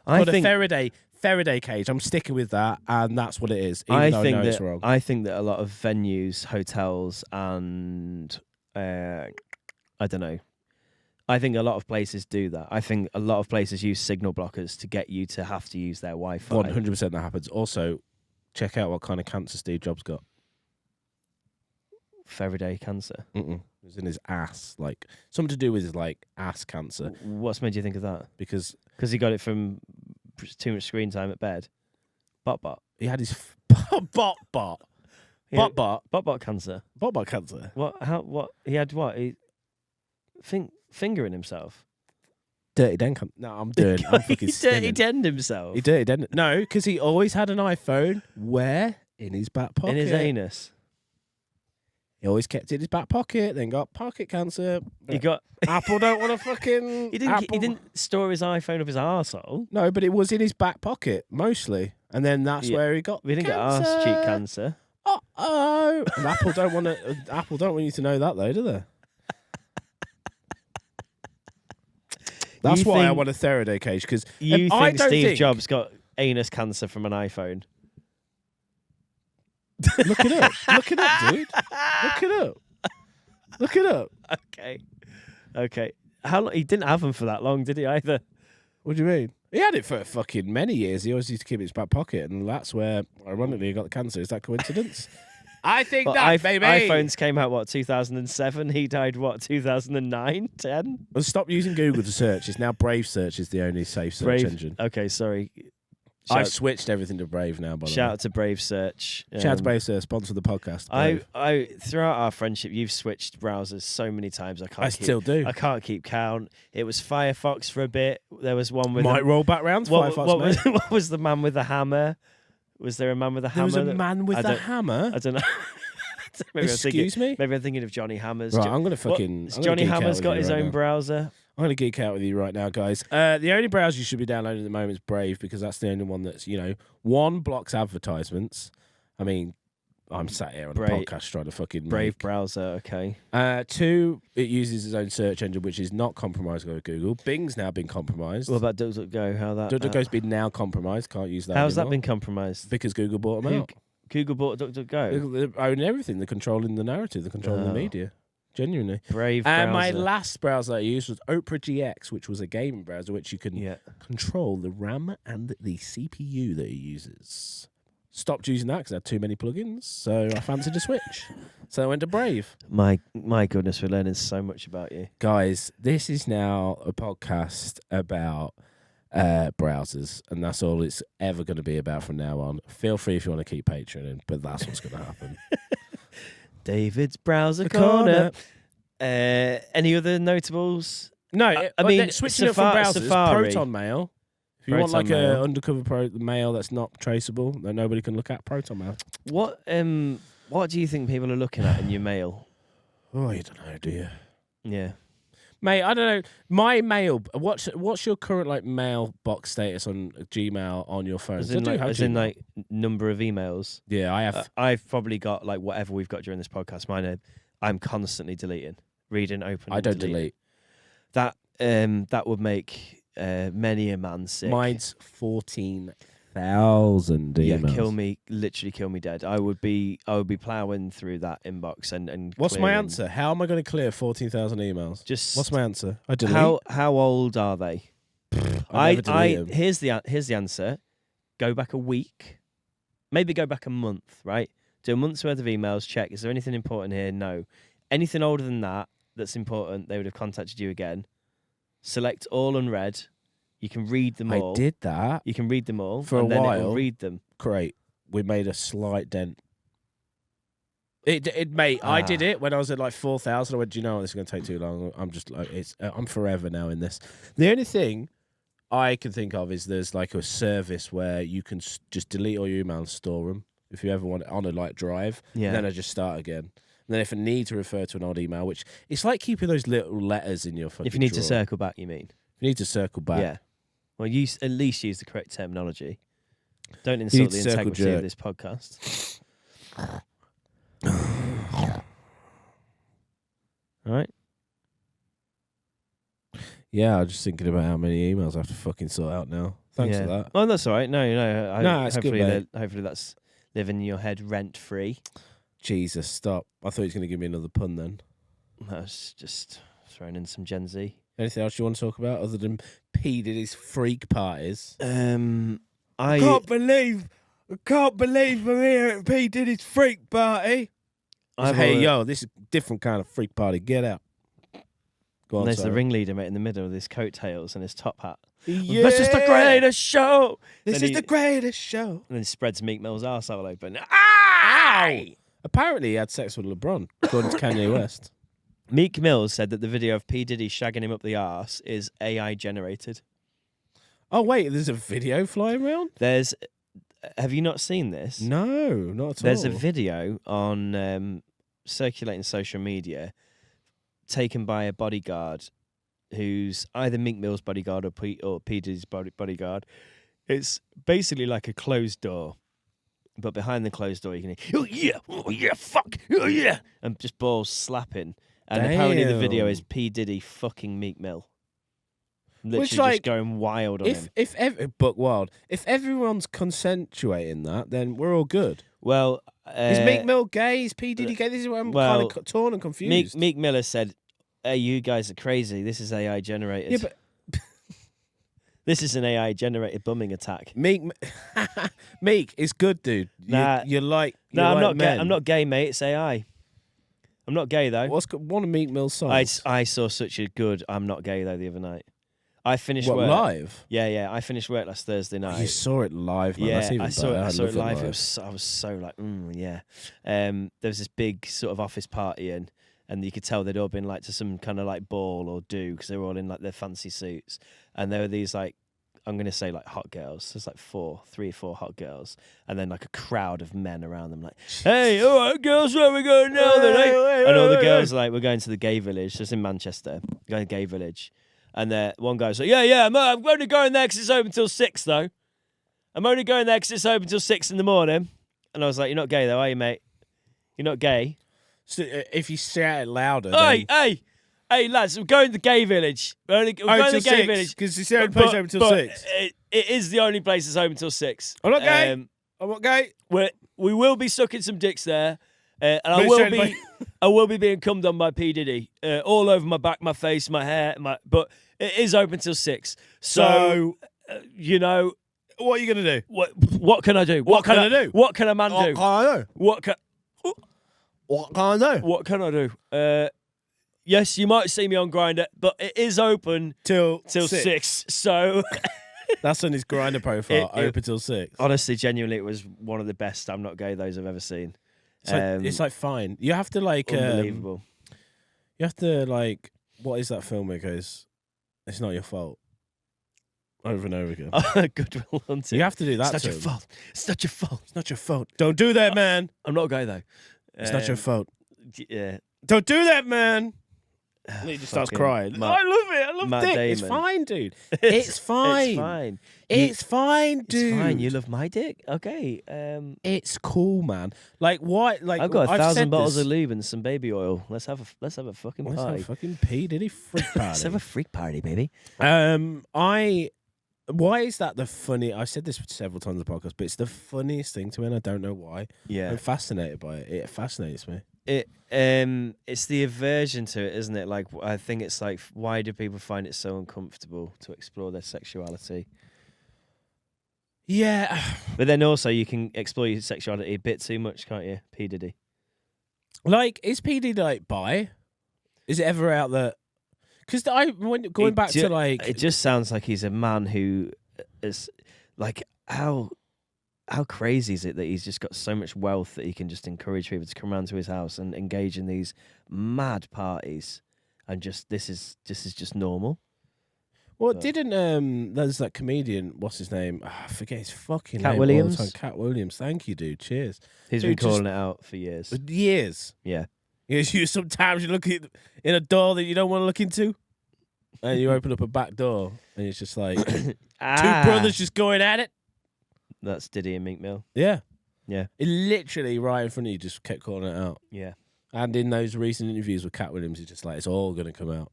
I Called think. a Faraday cage. I'm sticking with that, and that's what it is. Even though I know it's wrong. I think that a lot of venues, hotels, and I don't know. I think a lot of places do that. I think a lot of places use signal blockers to get you to have to use their Wi-Fi. 100% that happens. Also, check out what kind of cancer Steve Jobs got. Faraday cancer. It was in his ass, like something to do with his like ass cancer. What's made you think of that? Because Because he got it from too much screen time at bed. Bot. He had his bot. Yeah, Bot cancer. cancer. What? How? What? He had what? He fingering himself. Dirty den. No, I'm doing. I'm fucking He dirty stinning. denned himself. He dirty den. No, because he always had an iPhone. Where? In his back pocket. In his anus. He always kept it in his back pocket. Then got pocket cancer. He got. Apple don't want to fucking. He didn't store his iPhone up his arsehole. No, but it was in his back pocket mostly, and then that's where he got. We didn't cancer. get arse cheek cancer. Oh. And Apple don't want to. Apple don't want you to know that though, do they? That's why I want a Faraday cage, because You I think don't Steve think... Jobs got anus cancer from an iPhone? Look it up. Look it up, dude. Look it up. Look it up. Okay. How long? He didn't have them for that long, did he? Either. What do you mean? He had it for fucking many years. He always used to keep it in his back pocket, and that's where, ironically, he got the cancer. Is that coincidence? I think Well, that, baby. iPhones came out, what, 2007? He died, what, 2009, 10? Well, stop using Google to search. It's now Brave Search is the only safe search engine. Okay, sorry. I've switched everything to Brave now, by the way. Shout out to Brave Search. Shout out to Brave Search, sponsor the podcast. Brave. I throughout our friendship, you've switched browsers so many times. I still do. I can't keep count. It was Firefox for a bit. There was one with Might roll back round to Firefox, mate. what was the man with the hammer? Was there a man with a hammer? There was a man with a hammer? I don't know. Excuse me? Maybe I'm thinking of Johnny Hammers. Right, I'm going to fucking... Johnny Hammers got his own browser. I'm going to geek out with you right now, guys. The only browser you should be downloading at the moment is Brave, because that's the only one that's, one, blocks advertisements. I mean, I'm sat here on a podcast trying to fucking Brave browser, okay. Two, it uses its own search engine, which is not compromised by Google. Bing's now been compromised. What about DuckDuckGo? How that? DuckDuckGo's been now compromised. Can't use that How's anymore. that been compromised? Because Google bought them out. Google bought DuckDuckGo. They own everything. They're controlling the narrative. They're controlling the media. Genuinely. Brave browser. And my last browser I used was Opera GX, which was a gaming browser which you can control the RAM and the CPU that it uses. Stopped using that because I had too many plugins, so I fancied a switch. So I went to Brave. My goodness, we're learning so much about you. Guys, this is now a podcast about browsers, and that's all it's ever going to be about from now on. Feel free if you want to keep Patreon, but that's what's going to happen. David's Browser Corner. Any other notables? No, I mean, switching it from browsers, Safari. Proton Mail. If you want like a undercover mail that's not traceable, that nobody can look at, Proton Mail. What do you think people are looking at in your mail? Oh, you don't know, do you? Yeah. Mate, I don't know. My mail. What's your current mailbox status on Gmail on your phone? As in number of emails. Yeah, I have. I've probably got whatever we've got during this podcast. Mine, I'm constantly deleting, reading, opening. I don't delete. That would make many a man sick. Mine's 14,000 emails. Yeah, literally kill me dead. I would be ploughing through that inbox and What's my answer? How am I going to clear 14,000 emails? What's my answer? I delete. How old are they? Here's the answer. Go back a week, maybe go back a month. Right, do a month's worth of emails. Check. Is there anything important here? No. Anything older than that's important, they would have contacted you again. Select all unread. You can read them all. I did that. You can read them all for and a then while. It'll read them. Great. We made a slight dent. Mate, I did it when I was at 4,000. I went, do you know what? This is going to take too long. I'm just I'm forever now in this. The only thing I can think of is there's a service where you can just delete all your emails and store them if you ever want it on a drive. Yeah. And then I just start again. And then if I need to refer to an old email, which it's like keeping those little letters in your fucking If you need drawer. to circle back, you mean? If you need to circle back. Yeah. Well, at least use the correct terminology. Don't insult the integrity of this podcast. All right. Yeah, I'm just thinking about how many emails I have to fucking sort out now. Thanks for that. Oh, that's all right. No. It's good, mate. Hopefully that's living in your head rent free. Jesus, stop. I thought he was going to give me another pun then. I was just throwing in some Gen Z. Anything else you want to talk about other than P Diddy's freak parties? I can't believe we're here at P Diddy's freak party. Hey, yo, this is a different kind of freak party. Get out. Go on, And there's the sorry. ringleader, mate, in the middle with his coattails and his top hat. Yeah. This is the greatest show. This Then is the greatest show. And then spreads Meek Mill's arsehole open. Ow! Apparently, he had sex with LeBron, according to Kanye West. Meek Mill said that the video of P. Diddy shagging him up the arse is AI generated. Oh, wait, there's a video flying around? Have you not seen this? No, not at There's all. a video on circulating social media taken by a bodyguard who's either Meek Mill's bodyguard or P. Diddy's bodyguard. It's basically like a closed door, but behind the closed door you can hear, oh yeah, fuck, oh yeah, and just balls slapping. And apparently the video is P. Diddy fucking Meek Mill. Literally Which, just like, going wild on him. If everyone's consensuating that, then we're all good. Well, Is Meek Mill gay? Is P. Diddy gay? This is where I'm kind of torn and confused. Meek Miller said, "Hey, you guys are crazy. This is AI generated. Yeah, but This is an AI generated bumming attack." Meek is good, dude. Nah. You're like I'm not men. gay. I'm not gay, mate. It's AI. I'm not gay though. What's one of Meek Mill's songs? I saw such a good "I'm not gay" though the other night. I finished What, work live? Yeah. I finished work last Thursday night. You saw it live, man. Yeah, That's even I saw better. it. I saw it love live. I was so like, yeah. There was this big sort of office party in, and you could tell they'd all been like to some kind of like ball or do because they were all in like their fancy suits, and there were these like, I'm gonna say like hot girls. There's like 3 or 4 hot girls, and then like a crowd of men around them, like, "Hey, all right, girls, where we going now?" Then, and all the girls are like, "We're going to the gay village." Just in Manchester, going to gay village, and one guy's like, "Yeah, I'm only going there because it's open till 6, though. I'm only going there because it's open till 6 in the morning." And I was like, "You're not gay, though, are you, mate? You're not gay." So, if you shout it louder, Hey, lads, we're going to the gay village. We're going to the gay village. because it's the only place open till 6. It is the only place that's open till 6. I'm not gay. I'm not gay. We will be sucking some dicks there, and I But will be being cummed on by P. Diddy all over my back, my face, my hair, but it is open till 6. So you know, what are you gonna do? what can I do? What can I do? What can a man do? What can I do? What can I do? Yes, you might see me on Grindr, but it is open Till 6. So that's on his Grindr profile. It- open till 6. honestly, genuinely, it was one of the best "I'm not gay" those I've ever seen. It's like fine. You have to like Unbelievable. you have to like. What is that film where it goes? It's not your fault. Over and over again. Good Will Hunting. You have to do that. It's not to your him. fault. It's not your fault. It's not your fault. Don't do that, man. I'm not gay though. It's not your fault. Yeah. Don't do that, man. And he just starts Fucking crying. I love it. I love Matt dick. It's Damon. fine, dude. It's fine. It's fine. It's fine, dude. It's fine. You love my dick? Okay. It's cool, man. Like what? Like I've got I've 1,000 said bottles this. of lube and some baby oil. Let's have a fucking Let's have party. a fucking P Diddy freak Let's have party. a freak party, baby. Why is that the funny? I've said this several times on the podcast, but it's the funniest thing to me, and I don't know why. Yeah. I'm fascinated by it. It fascinates me. It's the aversion to it, isn't it? Like, I think it's like, why do people find it so uncomfortable to explore their sexuality? Yeah. But then also, you can explore your sexuality a bit too much, can't you? P. Diddy. Like, is P Diddy like bi? Is it ever out that? Because going back to like, it just sounds like he's a man who is like, how crazy is it that he's just got so much wealth that he can just encourage people to come around to his house and engage in these mad parties, and just this is just normal. well, but- didn't there's that comedian? What's his name? I forget his fucking Cat name. Williams? All the time. Cat Williams. Thank you, dude. Cheers. He's Dude, been calling it out for years. Years. Yeah. You sometimes you look in a door that you don't want to look into, and you open up a back door, and it's just like two brothers just going at it. That's Diddy and Meek Mill. Yeah. Yeah. It literally right in front of you just kept calling it out. Yeah. And in those recent interviews with Cat Williams, it's just like, it's all going to come out.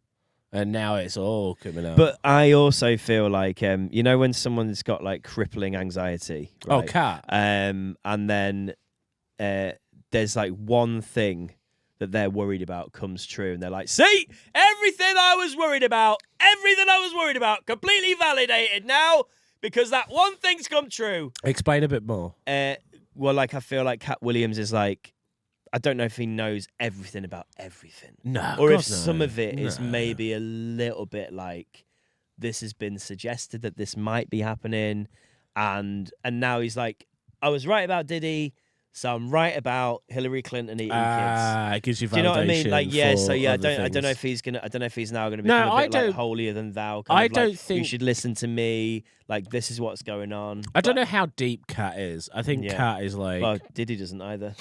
And now it's all coming out. But I also feel like, you know, when someone's got like crippling anxiety. Oh, Right? Cat. And then there's like one thing that they're worried about comes true, and they're like, "See, everything I was worried about, completely validated now because that one thing's come true." Explain a bit more. Well, like I feel like Cat Williams is like, I don't know if he knows everything about everything. No, Or God, if some no. of it is No. maybe a little bit like this has been suggested that this might be happening, and now he's like, I was right about Diddy, so I'm right about Hillary Clinton eating kids. It gives you validation. Do you know what I mean? Like, yeah. So yeah, I other don't know things. if he's gonna. I don't know if he's now gonna No, become a I bit like don't- holier than thou. I Kind of don't like, think- you should listen to me. Like, this is what's going on. I don't know how deep Cat is. I think Yeah. Cat is like Well, Diddy doesn't either.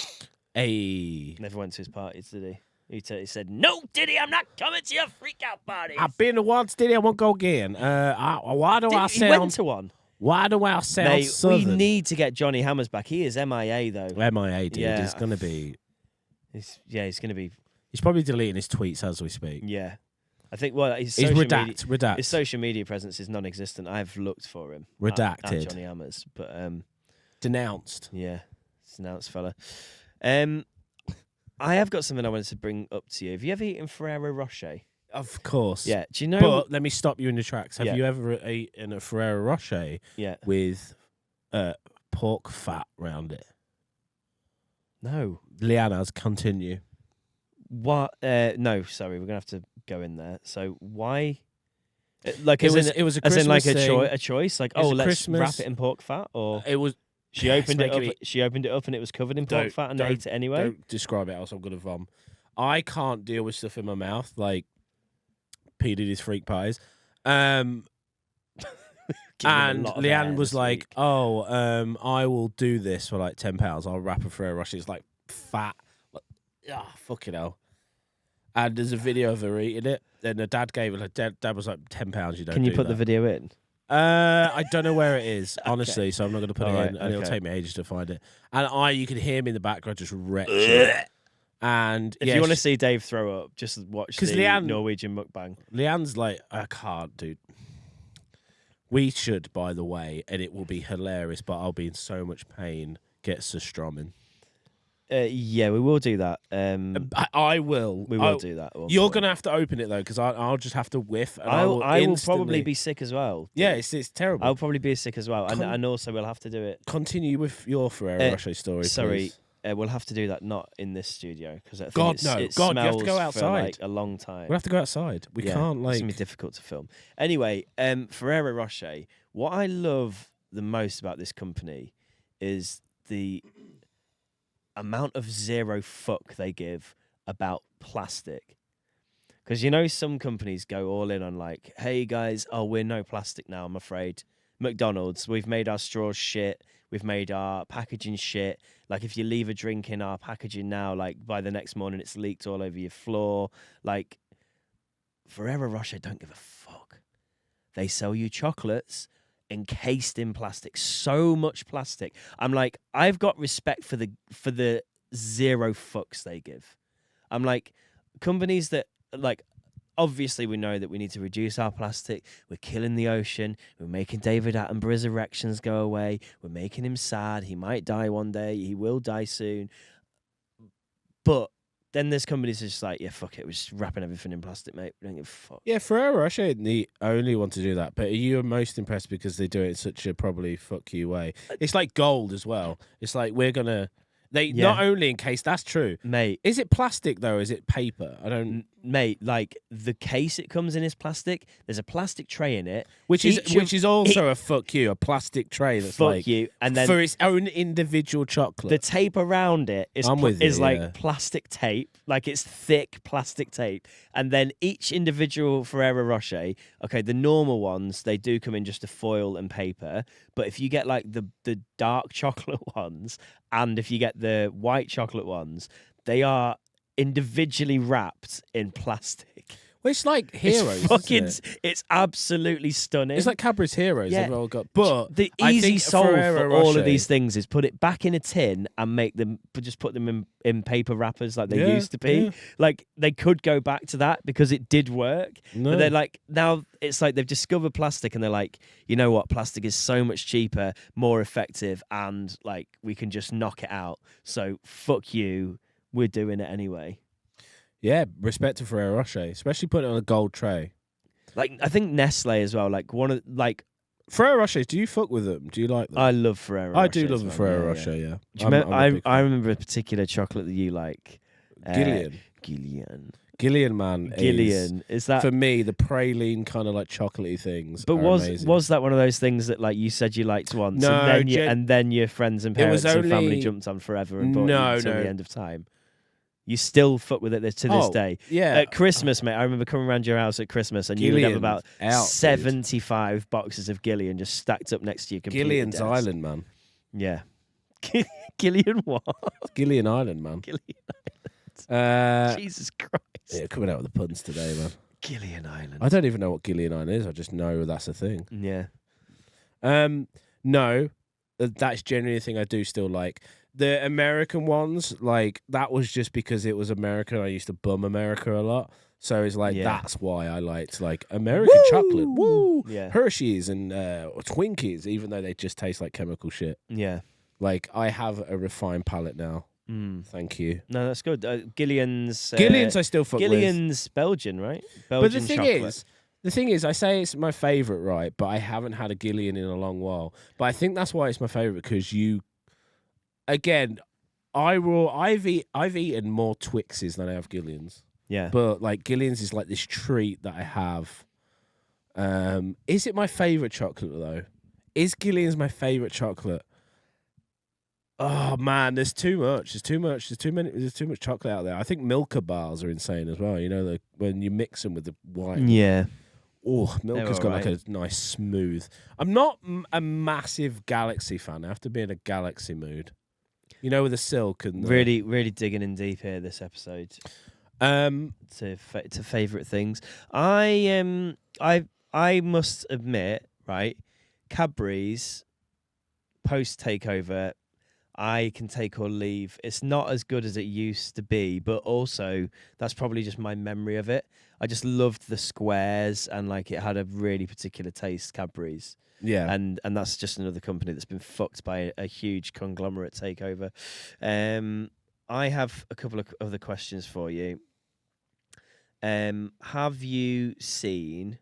a. Never went to his parties, did he? He said, "No, Diddy, I'm not coming to your freak out party." I've been to once, Diddy. I won't go again. Why do I He went sound? to one. Why do I sound Mate, we southern? need to get Johnny Hammers back. He is MIA though. MIA, dude. Yeah. He's gonna be. He's going to be. He's probably deleting his tweets as we speak. Yeah, I think. Well, He's social media, redact. his social media presence is non-existent. I've looked for him. Redacted. At Johnny Hammers, but Denounced. yeah, it's an ounce fella. I have got something I wanted to bring up to you. Have you ever eaten Ferrero Rocher? Of course. Yeah. Do you know? But let me stop you in the tracks. Have Yeah. you ever eaten a Ferrero Rocher yeah. with pork fat round it? No. Liana's, continue. What? No. Sorry, we're gonna have to go in there. So why? Like, It as was in, a as Christmas in like thing. a choice. Like, It's oh, a let's Christmas- wrap it in pork fat, or It was. she opened it up. making She opened it up and it was covered in pork fat and ate it anyway. Don't describe it, else I'm gonna vom. I can't deal with stuff in my mouth like P Diddy's freak pies. Giving him a And lot of air Leanne was this like, week. "Oh, I will do this for like £10. I'll wrap a Ferrero Rocher. It's like fat, fucking hell." And there's a video of her eating it. Then the dad gave it. Like, dad was like, £10. You don't. Can you do put the that." video in? I don't know where it is, honestly, so I'm not going to put All it right, in, and it'll okay. take me ages to find it. And you can hear me in the background just retching. And If you want to see Dave throw up, just watch 'Cause the Leanne- Norwegian mukbang. Leanne's like, I can't, dude. We should, by the way, and it will be hilarious, but I'll be in so much pain. Get Surströmming. Yeah, we will do that. I will. We will do that. at one You're point. going to have to open it, though, because I'll just have to whiff. And I will probably instantly- be sick as well. Yeah, it's terrible. I'll probably be sick as well, Con- and also we'll have to do it. Continue with your Ferrero Rocher story, Sorry, please. We'll have to do that not in this studio because I think God, it's, no. it God, you have to smells go for outside. like a long time. We'll have to go outside. We Yeah, can't, It's like... gonna be difficult to film. Anyway, Ferrero Rocher. What I love the most about this company is the amount of zero fuck they give about plastic. Because you know some companies go all in on like, hey guys, oh we're no plastic now, I'm afraid. McDonald's, we've made our straws shit, we've made our packaging shit. Like if you leave a drink in our packaging now, like by the next morning it's leaked all over your floor. Like Ferrero Rocher don't give a fuck. They sell you chocolates encased in plastic, so much plastic. I'm like, I've got respect for the zero fucks they give. I'm like, companies that like, obviously we know that we need to reduce our plastic. We're killing the ocean. We're making David Attenborough's erections go away. We're making him sad. He might die one day. He will die soon. But then there's companies that's just like, yeah, fuck it. We're just wrapping everything in plastic, mate. We don't give a fuck. Yeah, Ferrero Rocher ain't the only one to do that, but are you most impressed because they do it in such a probably fuck you way? It's like gold as well. It's like we're gonna not only in case that's true. Mate, Is it plastic though? Is it paper? I don't. mate, like the case it comes in is plastic. There's a plastic tray in it. Which Each is also a fuck you, a plastic tray that's fuck like you, and then for its own individual chocolate. the tape around it is I'm with you, is like yeah. plastic tape, like it's thick plastic tape, and then each individual Ferrero Rocher. Okay, the normal ones they do come in just a foil and paper, but if you get like the dark chocolate ones, and if you get the white chocolate ones, they are individually wrapped in plastic. Well, it's like Heroes. It's fucking, isn't it? it's absolutely stunning. It's like Cadbury's Heroes. Yeah. They've all got, but The I easy think solve Ferrero for all Rocher- of these things is put it back in a tin and make them, just put them in paper wrappers like they Yeah, used to be. yeah. Like they could go back to that because it did work. No. But they're like, now it's like they've discovered plastic and they're like, you know what? Plastic is so much cheaper, more effective, and like we can just knock it out. So fuck you. We're doing it anyway. Yeah, respect to Ferrero Rocher, especially putting it on a gold tray. Like I think Nestle as well. Like one of like Ferrero Rocher, do you fuck with them? Do you like them? I love Ferrero. I do Rochers, love a man. Ferrero Yeah, Rocher, yeah. Do you remember, I'm a big I fan. remember a particular chocolate that you like. Gillian. Gillian, man. Gillian. Is that for me, the praline kind of like chocolatey things. But are was amazing. was that one of those things that like you said you liked once, No, and then your friends and It was parents and family only- jumped on forever and bought No, you until no. the end of time? You still fuck with it to this Oh, day. Yeah. At Christmas, mate, I remember coming around your house at Christmas and you would have Gillian's about out, dude. 75 boxes of Gillian just stacked up next to your computer Gillian's desk. Island, man. Yeah. Gillian what? Gillian Island, man. Gillian. Jesus Christ. Yeah, coming out with the puns today, man. Gillian Island. I don't even know what Gillian Island is. I just know that's a thing. Yeah. No, that's generally a thing I do still like. The American ones, like, that was just because it was American. I used to bum America a lot. So it's like, Yeah. that's why I liked, like, American chocolate. Woo! Yeah. Hershey's and Twinkies, even though they just taste like chemical shit. Yeah. Like, I have a refined palate now. Mm. Thank you. No, that's good. Gillian's. Gillian's I still fuck with. Gillian's Belgian, right? But Belgian the thing chocolate. is, I say it's my favourite, right? But I haven't had a Gillian in a long while. But I think that's why it's my favourite, because again, I've eaten more Twixes than I have Gillians. Yeah. But like Gillian's is like this treat that I have. Is it my favourite chocolate though? Is Gillian's my favourite chocolate? Oh man, there's too much. There's too much. There's too much chocolate out there. I think Milka bars are insane as well. You know, when you mix them with the white. Yeah. Oh, Milka's got like alright. a nice smooth. I'm not a massive Galaxy fan. I have to be in a Galaxy mood. You know, with the silk and the, Really, really digging in deep here this episode to favorite things. I must admit, right, Cadbury's post takeover, I can take or leave. It's not as good as it used to be, but also that's probably just my memory of it. I just loved the squares and like it had a really particular taste, Cadbury's. yeah. And that's just another company that's been fucked by a huge conglomerate takeover. I have a couple of other questions for you. Have you seen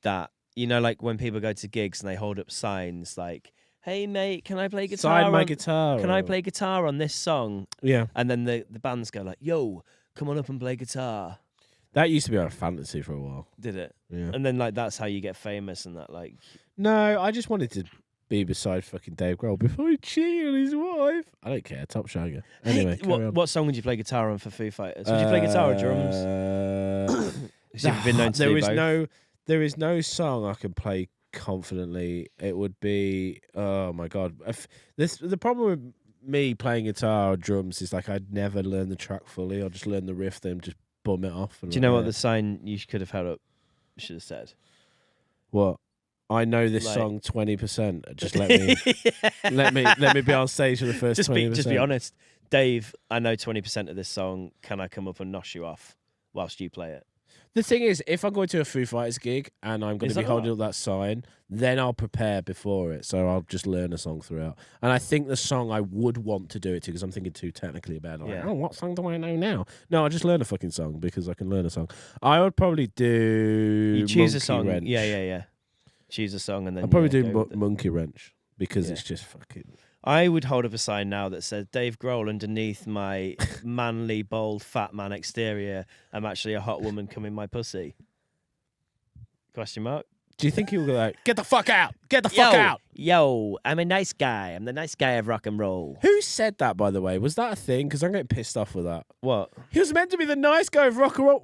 that, you know, like when people go to gigs and they hold up signs like, hey mate, can I play guitar? Sign my guitar. Can I play guitar on this song? Yeah. And then the bands go like, yo, come on up and play guitar. That used to be our fantasy for a while. Did it? Yeah. And then like that's how you get famous and that like No, I just wanted to be beside fucking Dave Grohl before he cheated on his wife. I don't care. Top shagger. Anyway, Hey, carry on. what song would you play guitar on for Foo Fighters? Would you play guitar or drums? 'Cause you've been known to do both. There is no song I can play confidently. It would be, oh my god. The problem with me playing guitar or drums is like I'd never learn the track fully. I'll just learn the riff, then just bum it off. And Do you know what the sign you could have held up should have said? What? I know this Like- song 20%. Just let me let me be on stage for the first 20%. Just be honest. Dave, I know 20% of this song. Can I come up and nosh you off whilst you play it? The thing is, if I'm going to a Foo Fighters gig and I'm going Is to be that holding right? up that sign, then I'll prepare before it. So I'll just learn a song throughout. And I think the song I would want to do it to, because I'm thinking too technically about it. Like, Yeah. oh, what song do I know now? No, I'll just learn a fucking song because I can learn a song. I would probably do You choose a Monkey song. Wrench. Yeah. Choose a song and then I'll probably yeah, do go with it. Monkey Wrench because Yeah. it's just fucking... I would hold up a sign now that says Dave Grohl underneath my manly, bold, fat man exterior. I'm actually a hot woman coming my pussy. Question mark? Do you think he will go like, get the fuck out! Get the fuck out! Yo, I'm a nice guy. I'm the nice guy of rock and roll. Who said that, by the way? Was that a thing? Because I'm getting pissed off with that. What? He was meant to be the nice guy of rock and roll.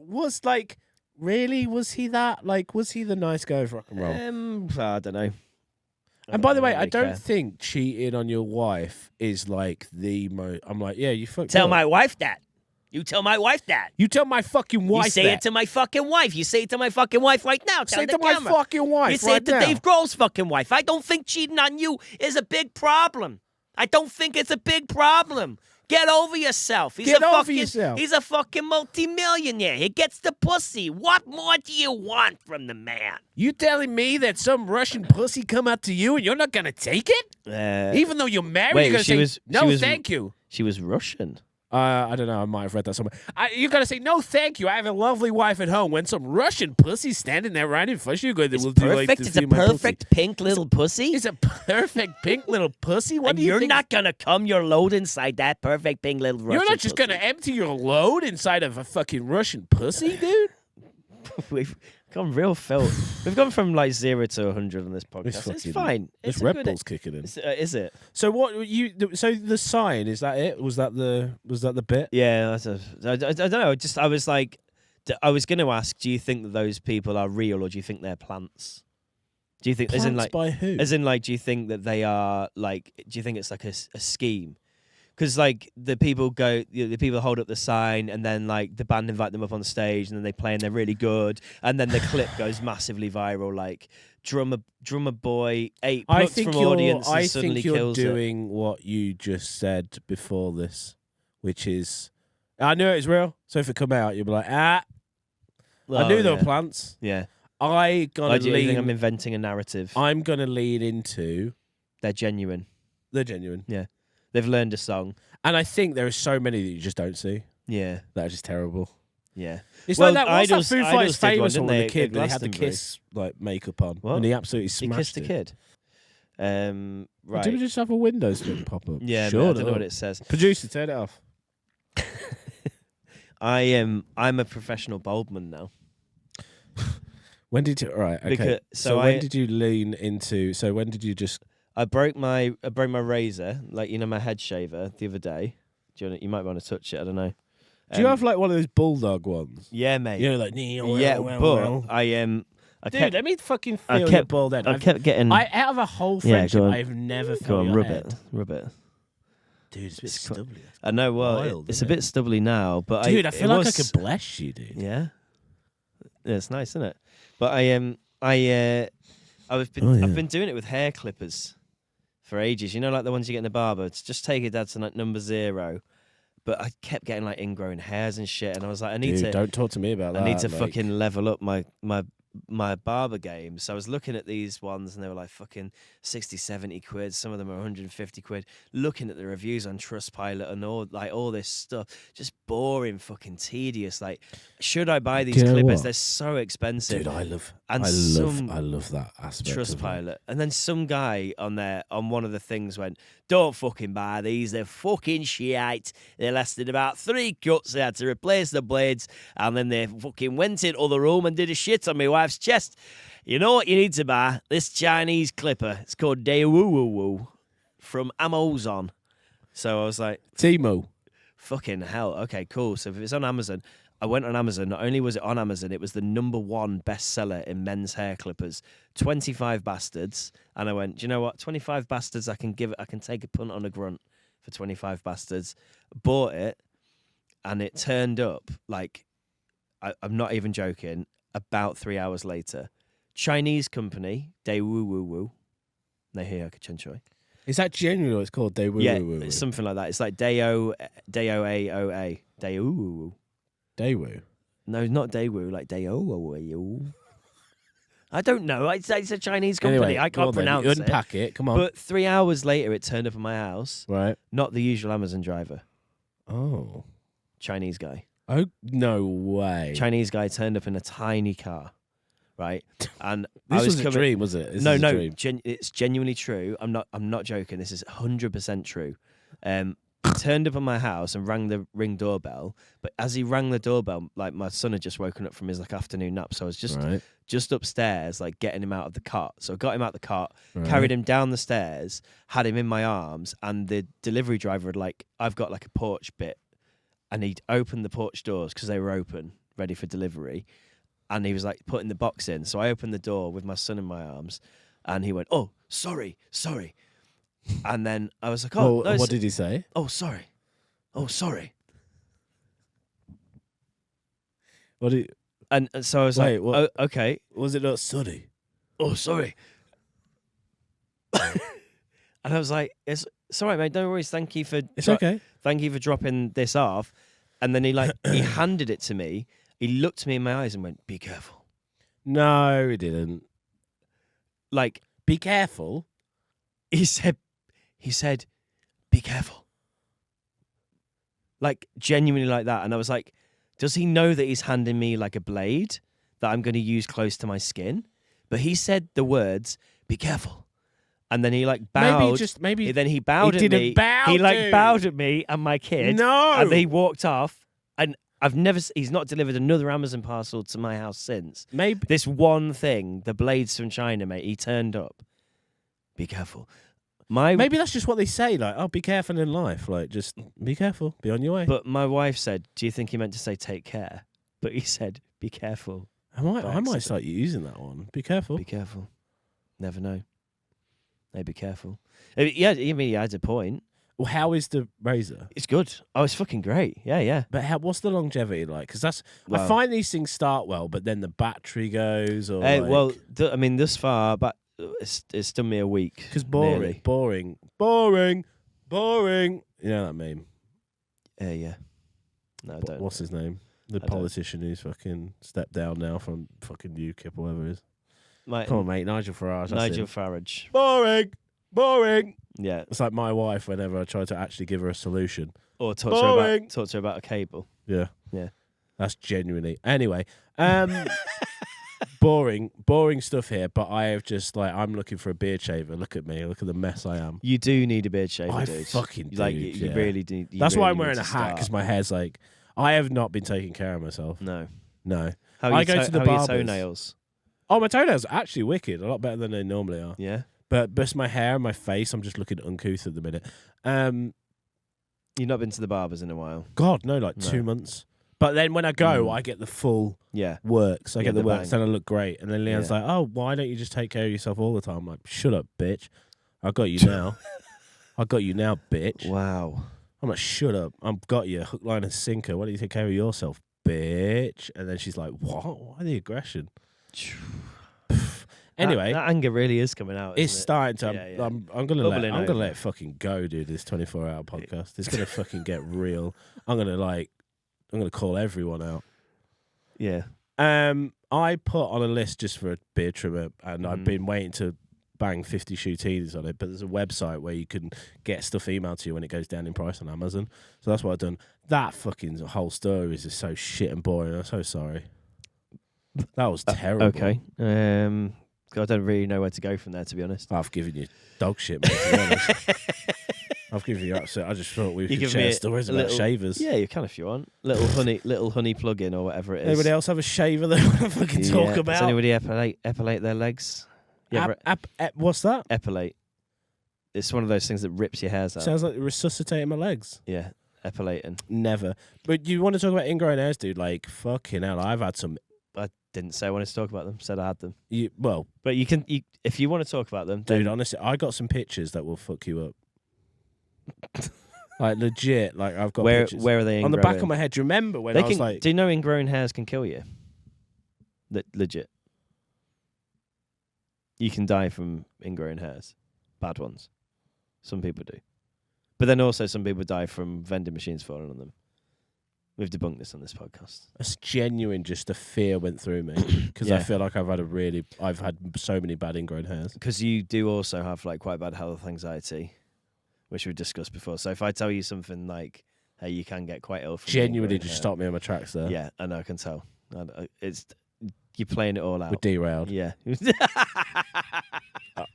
Really? Was he that? Like, was he the nice guy of rock and roll? I don't know. And by the way, I really don't care. think cheating on your wife is like the most... I'm like, yeah, you fucked Tell up. my wife that. You tell my wife that. You tell my fucking wife You say that. it to my fucking wife. You say it to my fucking wife right now. Say it Tell to the my camera. fucking wife You say right it to now. Dave Grohl's fucking wife. I don't think cheating on you is a big problem. I don't think it's a big problem. Get over yourself. Get over yourself. He's a fucking multimillionaire. He gets the pussy. What more do you want from the man? You telling me that some Russian pussy come up to you and you're not going to take it? Even though you're married, wait, you're going to she say, was- no, she was- thank you. She was Russian. I don't know. I might have read that somewhere. You gotta say no, thank you. I have a lovely wife at home. When some Russian pussy's standing there right in front of you, going, It's "Will you like perfect. to It's see a my pussy?" perfect pink little pussy. It's a perfect pink little pussy. What And do you you're think? not gonna come your load inside that perfect pink little Russian You're not just pussy. gonna empty your load inside of a fucking Russian pussy, dude. We've gone real filth. We've gone from like 0 to 100 on this podcast. It's fucking- fine. This It's a Red good- Bull's kicking in. Is it? So what you? So the sign, is that it? Was that the bit? Yeah, I don't know. I was like, I was going to ask, do you think that those people are real or do you think they're plants? Do you think, Plants as in like, by who? as in like, do you think that they are like, do you think it's like a scheme? Because like the people the people hold up the sign and then like the band invite them up on stage and then they play and they're really good and then the clip goes massively viral. Like drummer boy 8 I plucks think from you're. audience and I suddenly think you're kills it. doing what you just said before this, which is, I knew it was real. So if it come out, you'll be like, I knew they were plants. Yeah. I gonna Do you think I'm lean. inventing a narrative? I'm gonna lean into They're genuine. the genuine, They've learned a song. and I think there are so many that you just don't see Yeah. that are just terrible. Yeah. It's Well, like that. What's Idols- that Foo Idols Fighters did one, famous didn't one with they, the kid at where he had the Glastonbury? Kiss like makeup on, What? and he absolutely He smashed kissed a it. kid. Right. Did we just have a Windows thing pop up? Yeah, sure. I don't know what it says. Producer, turn it off. I'm a professional bulbman now. When did you? All right. Okay. Because- so so when I- did you lean into? So when did you just? I broke my razor, like my head shaver, the other day. You might want to touch it. I don't know. Do you have like one of those bulldog ones? Yeah, mate. You know, like Yeah, but I dude, kept, let me fucking I feel your kept- bald head. I kept getting. out of a whole Yeah, friendship, go on. I've never felt Go on, your rub head. it. Dude, it's a bit It's quite- stubbly. I know. Well, Wild, it's a isn't bit it? stubbly now, but Dude, I feel like I was- could bless you, dude. Yeah. Yeah, it's nice, isn't it? But I've been doing it with hair clippers for ages. You know, like the ones you get in the barber. It's just take it down to like number 0. But I kept getting like ingrown hairs and shit, and I was like, I need Dude, to. don't talk to me about that. I need to like- fucking level up my barber game. So I was looking at these ones and they were like fucking 60, 70 quid. Some of them are 150 quid. Looking at the reviews on Trustpilot and all this stuff. Just boring, fucking tedious. Like, should I buy these Do you know clippers? what? They're so expensive. Dude, I love that aspect. of it. Trustpilot. And then some guy on one of the things went, don't fucking buy these. They're fucking shite. They lasted about 3 cuts. They had to replace the blades. And then they fucking went in other room and did a shit on my wife's chest. You know what you need to buy? This Chinese clipper. It's called Daewoo from Amazon. So I was like, Timo. fucking hell. Okay, cool. So if it's on Amazon, I went on Amazon. Not only was it on Amazon, it was the #1 bestseller in men's hair clippers. 25 bastards. And I went, do you know what? 25 bastards, I can take a punt on a grunt for 25 bastards. Bought it, and it turned up like, I'm not even joking, about 3 hours later. Chinese company, Daewoo. Is that genuinely what it's called? Yeah, it's something like that. It's like Daewoo. Daewoo. No, not Daewoo, like Daewoo. I don't know. It's a Chinese company. Anyway, I go on can't then. pronounce You it. unpack it. Come on. But 3 hours later, it turned up at my house. Right. Not the usual Amazon driver. Oh. Chinese guy. Oh, no way. Chinese guy turned up in a tiny car, right? And This I was a coming- dream, was it? This No, is a no. dream. It's genuinely true. I'm not joking. This is 100% true. He turned up at my house and rang the Ring doorbell. But as he rang the doorbell, like my son had just woken up from his like afternoon nap, so I was just upstairs, like getting him out of the cot. So I got him out the cot, carried him down the stairs, had him in my arms, and the delivery driver had I've got like a porch bit, and he'd opened the porch doors because they were open, ready for delivery, and he was like putting the box in. So I opened the door with my son in my arms, and he went, "Oh, sorry." And then I was like, "Oh, no, what did he say? oh, sorry. Oh, sorry." What did? And so I was Wait, like, what? "Oh, okay. Was it not sunny? Oh, sorry." And I was like, it's all right, mate. No worries. Thank you for It's okay. Thank you for dropping this off. And then he handed it to me. He looked me in my eyes and went, "Be careful." No, he didn't. Like Be careful. he said, "Be careful." Like genuinely like that. And I was like, does he know that he's handing me like a blade that I'm going to use close to my skin? But he said the words, "Be careful." And then he like bowed. Maybe Then he bowed he at didn't me. bow, he like dude. bowed at me and my kid. No. And then he walked off. And he's not delivered another Amazon parcel to my house since. Maybe This one thing, the blades from China, mate, he turned up. Be careful. maybe that's just what they say. Like, oh, be careful in life. Like, just be careful. Be on your way. But my wife said, do you think he meant to say take care? But he said, be careful. I might accident. start using that one. Be careful. Be careful. Never know. Hey, be careful. Yeah, I mean, he had a point. Well, how is the razor? It's good. Oh, it's fucking great. Yeah. But what's the longevity like? Because I Well- find these things start well, but then the battery goes. Or Hey, like, well, I mean, thus far, but it's done me a week. because nearly. boring. You know that meme? Yeah. No, I don't. What's his name? The I don't. politician who's fucking stepped down now from fucking UKIP or whatever it is. My, Come on, mate. Nigel Farage. that's Nigel him. Farage. Boring. Yeah. It's like my wife whenever I try to actually give her a solution. Or talk Boring. to her about a cable. Yeah. Yeah. That's genuinely. Anyway, boring stuff here, but I have just like, I'm looking for a beard shaver. Look at me. Look at the mess I am. You do need a beard shaver, I dude. fucking do. Like, you really do. That's why I'm really wearing need a to hat, start. because my hair's like, I have not been taking care of myself. No. No. How I are go to the how are your barbers. toenails? Oh, my toenails are actually wicked. A lot better than they normally are. Yeah. But just my hair and my face, I'm just looking uncouth at the minute. You've not been to the barbers in a while. God, no, like No. 2 months. But then when I go, I get the full Yeah. works. I You get get the the works, bang. and I look great. And then Leanne's Yeah. like, "Oh, why don't you just take care of yourself all the time?" I'm like, "Shut up, bitch. I got you now. I got you now, bitch." Wow. I'm like, "Shut up. I've got you, hook, line, and sinker. Why don't you take care of yourself, bitch?" And then she's like, "What? Why the aggression?" Anyway, that anger really is coming out. it's isn't it? starting to. Yeah, yeah. I'm gonna Bubbling I'm gonna over. let it fucking go, dude. This 24-hour podcast. It's gonna fucking get real. I'm gonna call everyone out. Yeah. I put on a list just for a beard trimmer, and I've Mhm. been waiting to bang 50 shootines on it. But there's a website where you can get stuff emailed to you when it goes down in price on Amazon. So that's what I've done. That fucking whole story is just so shit and boring. I'm so sorry. That was terrible. Okay. I don't really know where to go from there, to be honest. I've given you dog shit, mate. To be honest. I've given you upset. I just thought we could give share me stories a about little- shavers. Yeah, you can if you want. Little honey plug-in or whatever it is. Anybody else have a shaver they want to fucking talk Does about? anybody epilate their legs? Yeah, What's that? epilate. It's one of those things that rips your hairs out. Sounds like resuscitating my legs. Yeah, epilating. Never. But you want to talk about ingrown hairs, dude? Like, fucking hell. I've had some. I didn't say I wanted to talk about them. Said I had them. Well, But you can, if you want to talk about them, dude, then honestly, I got some pictures that will fuck you up. Like, legit. Like, I've got pictures. where are they On the back of ingrowing? my head. Do you remember when They I was can. like. Do you know ingrown hairs can kill you? Legit. You can die from ingrown hairs, bad ones. Some people do, but then also some people die from vending machines falling on them. We've debunked this on this podcast. It's genuine, just a fear went through me. Because I Yeah. feel like I've had so many bad ingrown hairs. Because you do also have like quite bad health anxiety, which we've discussed before. So if I tell you something like, "Hey, you can get quite ill," from Genuinely ingrown just hair. stopped me on my tracks there. Yeah, I know. I can tell. It's you're playing it all out. We're derailed. Yeah.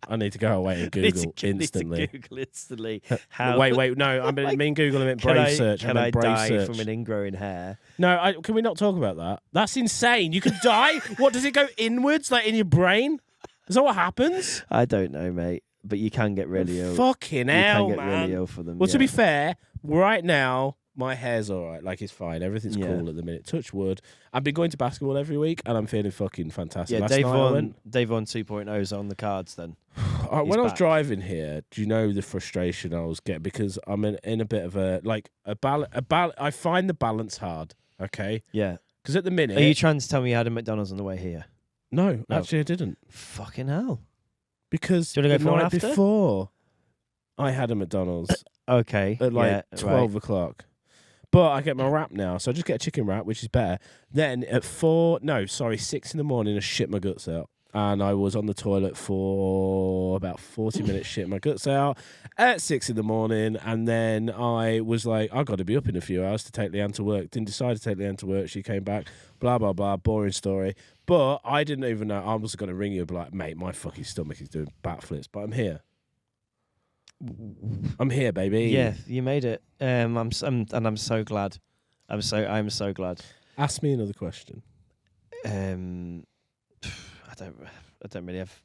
I need to go away and Google instantly. Google instantly. How? Wait, no, I mean Google, I meant Can brave I, search. can I I meant brave die search. from an ingrowing hair? No, can we not talk about that? That's insane. You could die? What, does it go inwards, like in your brain? Is that what happens? I don't know, mate. But you can get really ill. Fucking You hell, can get man. really ill for them. Well, yeah. to be fair, right now, my hair's all right. Like, it's fine. Everything's Yeah. cool at the minute. Touch wood. I've been going to basketball every week, and I'm feeling fucking fantastic. Yeah, Last Dave night I went, Von 2.0's on the cards then. when I was back. driving here, do you know the frustration I was getting? Because I'm in a bit of I find the balance hard, okay? Yeah. Because at the minute... Are you trying to tell me you had a McDonald's on the way here? No, No. actually I didn't. Fucking hell. Because Do you wanna the go for one night after? before, I had a McDonald's Okay. at like yeah, 12 o'clock. But I get my wrap now, so I just get a chicken wrap, which is better. Then at 6 in the morning, I shit my guts out. and I was on the toilet for about 40 minutes, shitting my guts out at 6 a.m. And then I was like, I got to be up in a few hours to take Leanne to work. Didn't decide to take Leanne to work. She came back, blah, blah, blah, boring story. But I didn't even know. I was going to ring you and be like, mate, my fucking stomach is doing backflips, but I'm here. I'm here, baby. Yeah, you made it. I'm so glad. I'm so glad. Ask me another question. I don't really have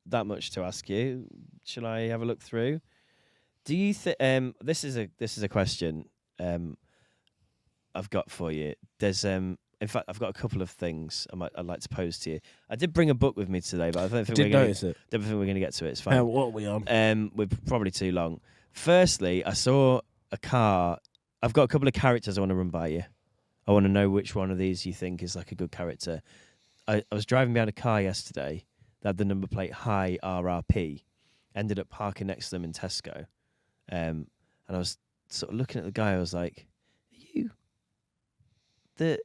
that much to ask you. Shall I have a look through? Do you think this is a question I've got for you. There's in fact I've got a couple of things I'd like to pose to you. I did bring a book with me today, but I don't think don't think we're going to get to it. It's fine. What are we on? We're probably too long. Firstly, I saw a car. I've got a couple of characters I want to run by you. I want to know which one of these you think is like a good character. I was driving behind a car yesterday that had the number plate High RRP. Ended up parking next to them in Tesco. And I was sort of looking at the guy. I was like, "Are you the?"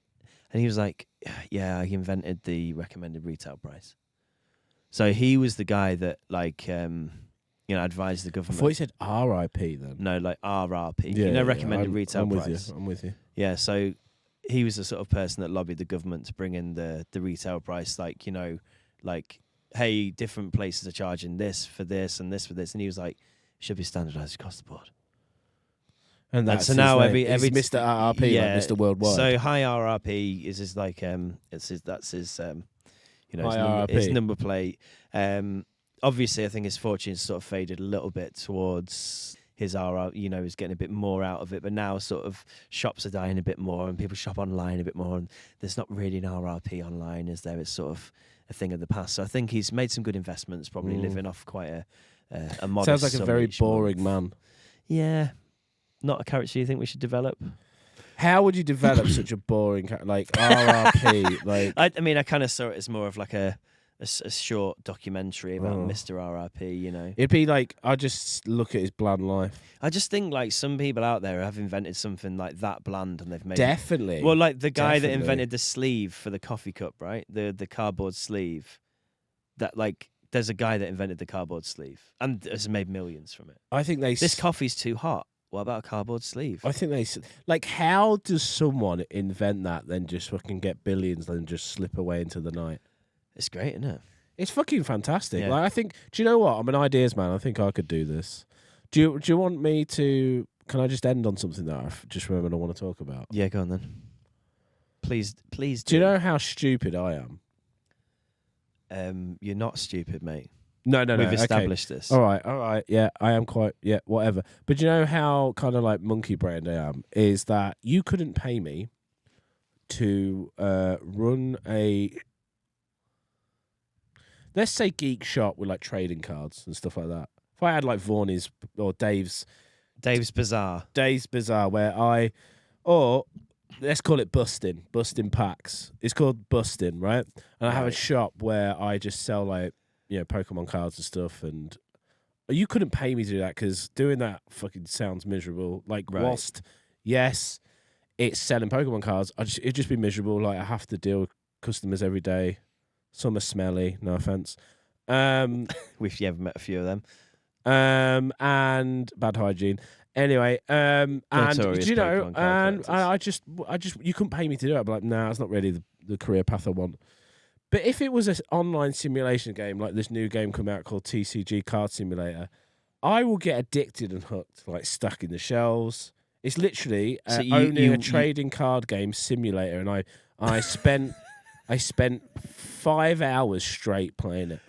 And he was like, "Yeah, he invented the recommended retail price." So he was the guy that advised the government. I thought you said RIP then. No, like RRP. Recommended retail price. I'm with you. Yeah, so he was the sort of person that lobbied the government to bring in the retail price, hey, different places are charging this for this and this for this, and he was like, it should be standardised across the board. And that's so now every Mr. RRP, yeah, like Mr. Worldwide. So High RRP is his his number plate. Obviously, I think his fortune's sort of faded a little bit towards his RR, is getting a bit more out of it. But now sort of shops are dying a bit more and people shop online a bit more. And there's not really an RRP online, is there? It's sort of a thing of the past. So I think he's made some good investments, probably living off quite a modest. Sounds like a very boring man. Yeah. Not a character you think we should develop? How would you develop such a boring like RRP? I kind of saw it as more of like a short documentary about Mr. RRP, It'd be like, I just look at his bland life. I just think like some people out there have invented something like that bland and they've made Definitely. Well, like the guy that invented the sleeve for the coffee cup, right? The cardboard sleeve. That there's a guy that invented the cardboard sleeve and has made millions from it. I think this coffee's too hot. What about a cardboard sleeve? I think how does someone invent that, then just fucking get billions, then just slip away into the night? It's great, isn't it? It's fucking fantastic. Yeah. I think. Do you know what? I'm an ideas man. I think I could do this. Do you want me to? Can I just end on something that I just remembered I want to talk about? Yeah, go on then. Please. Do you know how stupid I am? You're not stupid, mate. No. We've established this. All right. Yeah, I am quite. Yeah, whatever. But do you know how kind of like monkey brained I am? Is that you couldn't pay me to run a, let's say, geek shop with like trading cards and stuff like that. If I had like Vaughnies or Dave's Bazaar, where or let's call it busting packs. It's called busting, right? And I have a shop where I just sell like, Pokemon cards and stuff, and you couldn't pay me to do that because doing that fucking sounds miserable. Whilst, yes, it's selling Pokemon cards, it'd just be miserable. Like, I have to deal with customers every day. Some are smelly, no offense. We've met a few of them. And bad hygiene. Anyway, and I just you couldn't pay me to do it. I'd be like, nah, it's not really the career path I want. But if it was an online simulation game, like this new game come out called TCG Card Simulator, I will get addicted and hooked, like stuck in the shelves. It's literally owning a trading card game simulator, and I spent 5 hours straight playing it.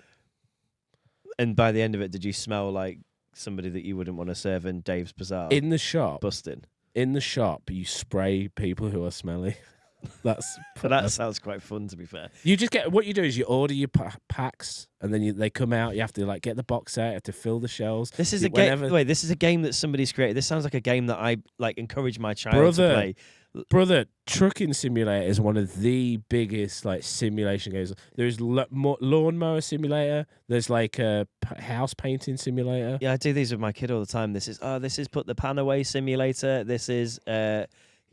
And by the end of it, did you smell like somebody that you wouldn't want to serve in Dave's Bazaar? In the shop, busting. In the shop, you spray people who are smelly. That sounds quite fun, to be fair. You just get, what you do is you order your packs, and then they come out. You have to like get the box out, you have to fill the shelves. This is a game. Wait, this is a game that somebody's created. This sounds like a game that I encourage my child to play. Brother, Trucking Simulator is one of the biggest like simulation games. There's lawnmower simulator. There's like a house painting simulator. Yeah, I do these with my kid all the time. This is put the pan away simulator. This is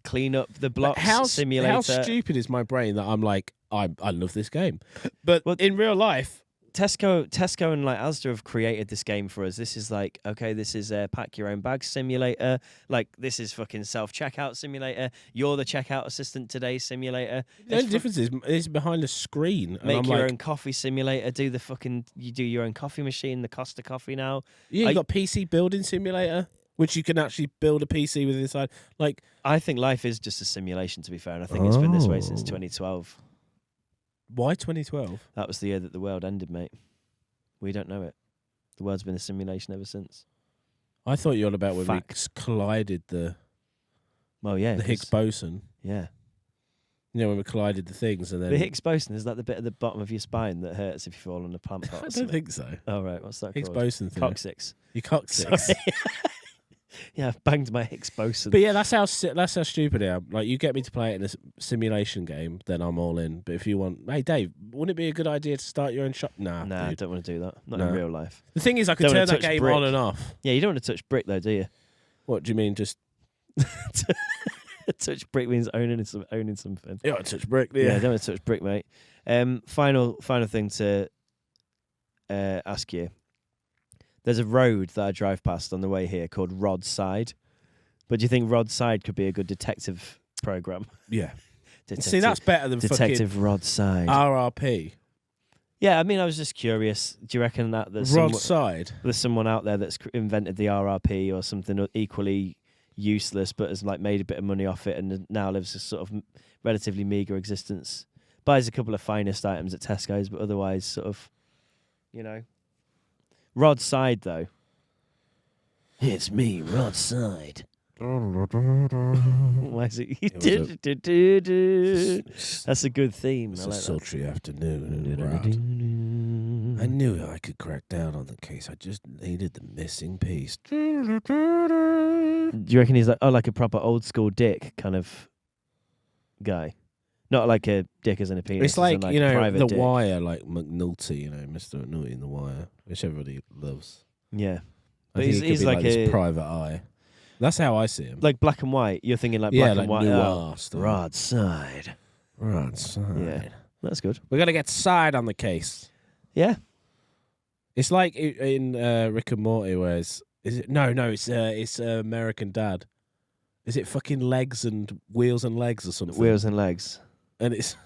clean up the blocks How simulator. stupid is my brain that I'm like, I love this game, but in real life, Tesco and like Asda have created this game for us. This is like, okay, this is a pack your own bag simulator. Like, this is fucking self-checkout simulator. You're the checkout assistant today simulator. the only difference is it's behind a screen. And Make I'm your like, own coffee simulator. You do your own coffee machine, the Costa coffee now. yeah, you got PC building simulator, which you can actually build a PC with inside. Like, I think life is just a simulation, to be fair, and I think it's been this way since 2012. why 2012? That was the year that the world ended, mate. We don't know it. The world's been a simulation ever since. I thought you were on about when Fact. we collided the Well, yeah. Higgs boson. Yeah. You know, when we collided the things, and then The Higgs boson, is that the bit at the bottom of your spine that hurts if you fall on a plant pot? I or don't something? think so. Oh, right. What's that Higgs called? boson thing. Coccyx. You coccyx. Sorry. Yeah, I've banged my Higgs boson. But yeah, that's how stupid I am. Like, you get me to play it in a simulation game, then I'm all in. But if you want, hey Dave, wouldn't it be a good idea to start your own shop? Nah, Nah, I dude. don't want to do that. Not No. in real life. The thing is, I could Don't wanna turn that touch game brick. on and off. Yeah, you don't want to touch brick though, do you? What do you mean? Just Touch brick means owning something. yeah, touch brick. Yeah, don't want to touch brick, mate. Final thing to ask you. There's a road that I drive past on the way here called Rod Side. But do you think Rod Side could be a good detective program? Yeah. See, that's better than Detective Rod Side. fucking RRP. Yeah, I mean, I was just curious. Do you reckon that there's Rod Side. someone out there that's invented the RRP or something equally useless, but has like made a bit of money off it and now lives a sort of relatively meager existence? Buys a couple of finest items at Tesco's, but otherwise sort of, you know. Rod Side, though. It's me, Rod Side. Why is it? That's a good theme. It's I a like that. sultry afternoon. I knew I could crack down on the case. I just needed the missing piece. Do you reckon he's like a proper old school dick kind of guy? Not like a dick as in a penis. It's like, as in you know, private The dick. Wire, like McNulty, you know, Mr. McNulty in The Wire, which everybody loves. Yeah. I But think he's he could be like this a- private eye. That's how I see him. Like black and white. You're thinking like yeah, black like and white. noir stuff. Rod Side. Right side. Yeah. That's good. We're gonna get side on the case. Yeah. It's like in Rick and Morty, where is it? No, it's American Dad. Is it fucking legs and wheels and legs or something? Wheels and legs. And it's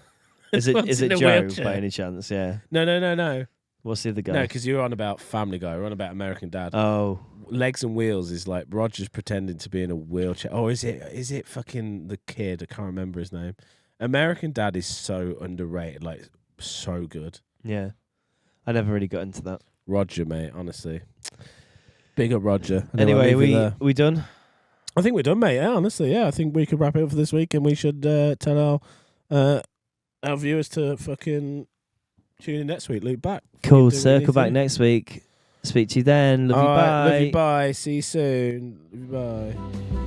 Is it One's in a Joe wheelchair. by any chance? Yeah. no. What's the other guy? No, because you're on about Family Guy. We're on about American Dad. Oh. Legs and wheels is like Roger's pretending to be in a wheelchair. Oh, is it fucking the kid? I can't remember his name. American Dad is so underrated, like so good. Yeah. I never really got into that. Roger, mate, honestly. Big up Roger. Anyway, we done? I think we're done, mate. Yeah, honestly, yeah. I think we could wrap it up for this week, and we should tell our viewers to fucking tune in next week. Loop back. Cool. Do what you Circle need back to. next week. Speak to you then. Love you. All right, Bye. love you. Bye. See you soon. Love you. Bye.